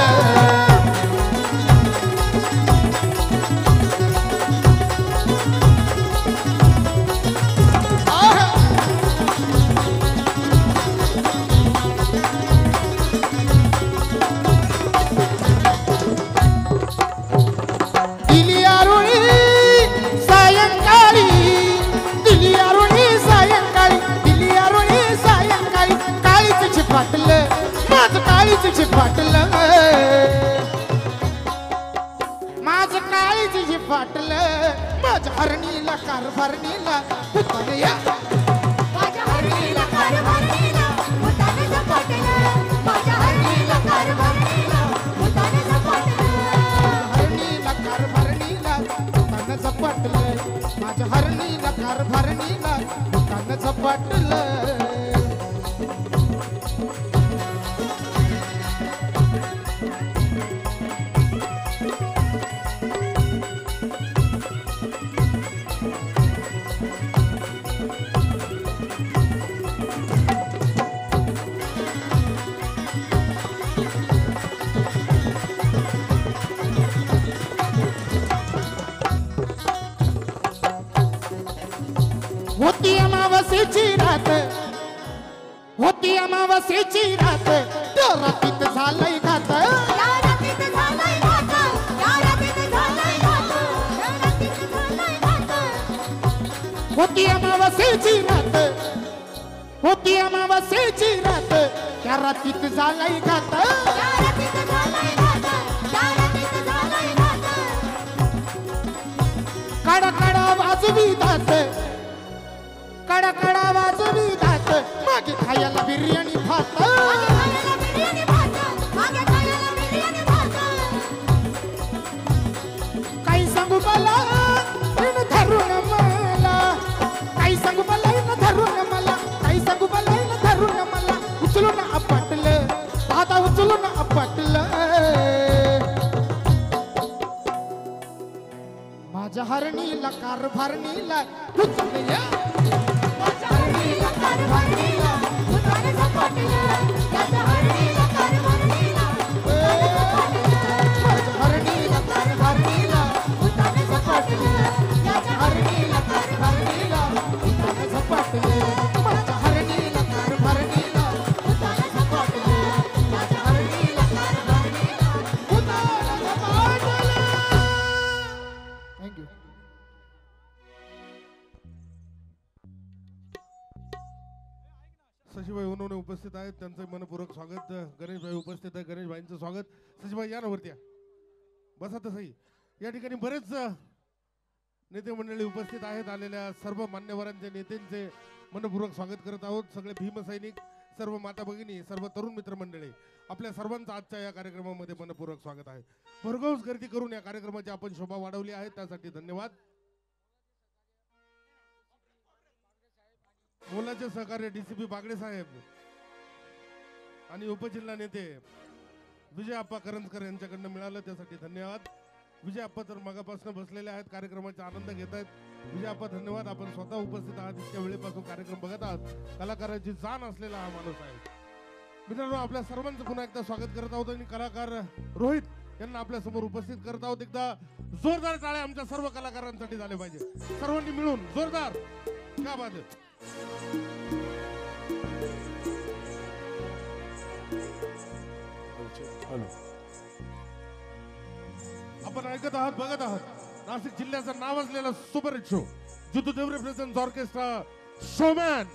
Speaker 10: माझं काळीच फाटलं, माझ्या हरणीला कारभारणीला भूतान या, माझ्या हरणीला कारभारणीला भूतान झपाटलं, माझ्या हरणीला कारभारणीला भूतान झपाटलं, हरणीला कारभारणीला भूतान झपाटलं, माझ्या हरणीला कारभारणीला भूतान झपाटलं. होती अमावस्येची रात, होती अमावस्येची रात, त्या रातीत झालंय घात, त्या रातीत झालंय
Speaker 11: होती अमावस्येची रात, होती अमावस्येची रात, त्या रात्रीत झालाय घात, काडा काडा वाजवी दात, काडा काडा वाजवी दात, मागे खायला बिर्याणी भात, काही सांगू मला इन धरून मला, काही सांगू मला इन धरून मला, काही सांगू मला इन धरून मला, उचलून आपटलं दादा, उचलून आपटलं, माझ्या हरणीला कारभारणीला उचलया, माझ्या हरणीला कारभारणीला उचलून झपाटलं, माझ्या हरणीला कारभारणीला माझ्या हरणीला कारभारणीला उचलून झपाटलं, माझ्या हरणीला कारभारणीला उचलून झपाटलं, माझ्या हरणीला कारभारणीला उचलून झपाटलं, माझ्या हरणीला कारभारणीला उचलून झपाटलं. थँक्यू.
Speaker 1: शशीभाई उन्होंने उपस्थित आहेत, त्यांचं मनपूर्वक स्वागत. गणेशभाई उपस्थित आहे, गणेशभाईंचं स्वागत. शशीभाई या ना वरती, बसा तसंही. या ठिकाणी बरेच नेते मंडळी उपस्थित आहेत. आलेल्या सर्व मान्यवरांचे नेत्यांचे मनपूर्वक स्वागत करत आहोत. सगळे भीमसैनिक, सर्व माता भगिनी, सर्व तरुण मित्र मंडळी, आपल्या सर्वांचं आजच्या या कार्यक्रमामध्ये मनपूर्वक स्वागत आहे. भरघोस गर्दी करून या कार्यक्रमाची आपण शोभा वाढवली आहे, त्यासाठी धन्यवाद. मोलाचे सहकार्य डीसीपी बागडे साहेब आणि उपजिल्हा नेते विजय आप्पा करंजकर यांच्याकडनं मिळालं, त्यासाठी धन्यवाद. विजय आप्पा तर मगापासून बसलेले आहेत, कार्यक्रमाचा आनंद घेत आहेत. विजय आप्पा धन्यवाद, आपण स्वतः उपस्थित आहात, इतक्या वेळेपासून कार्यक्रम बघत आहात. कलाकाराची जाण असलेला हा माणूस आहे. मित्रांनो, आपल्या सर्वांचं पुन्हा एकदा स्वागत करत आहोत आणि कलाकार रोहित यांना आपल्या समोर उपस्थित करत आहोत. एकदा जोरदार टाळ्या आमच्या सर्व कलाकारांसाठी झाले पाहिजे, सर्वांनी मिळून जोरदार. क्या बात आहे. आपण ऐकत आहात, बघत आहात नाशिक जिल्ह्याचं नाव असलेला सुपर हिट शो जितू देवरे प्रेझेंट्स ऑर्केस्ट्रा शोमॅन.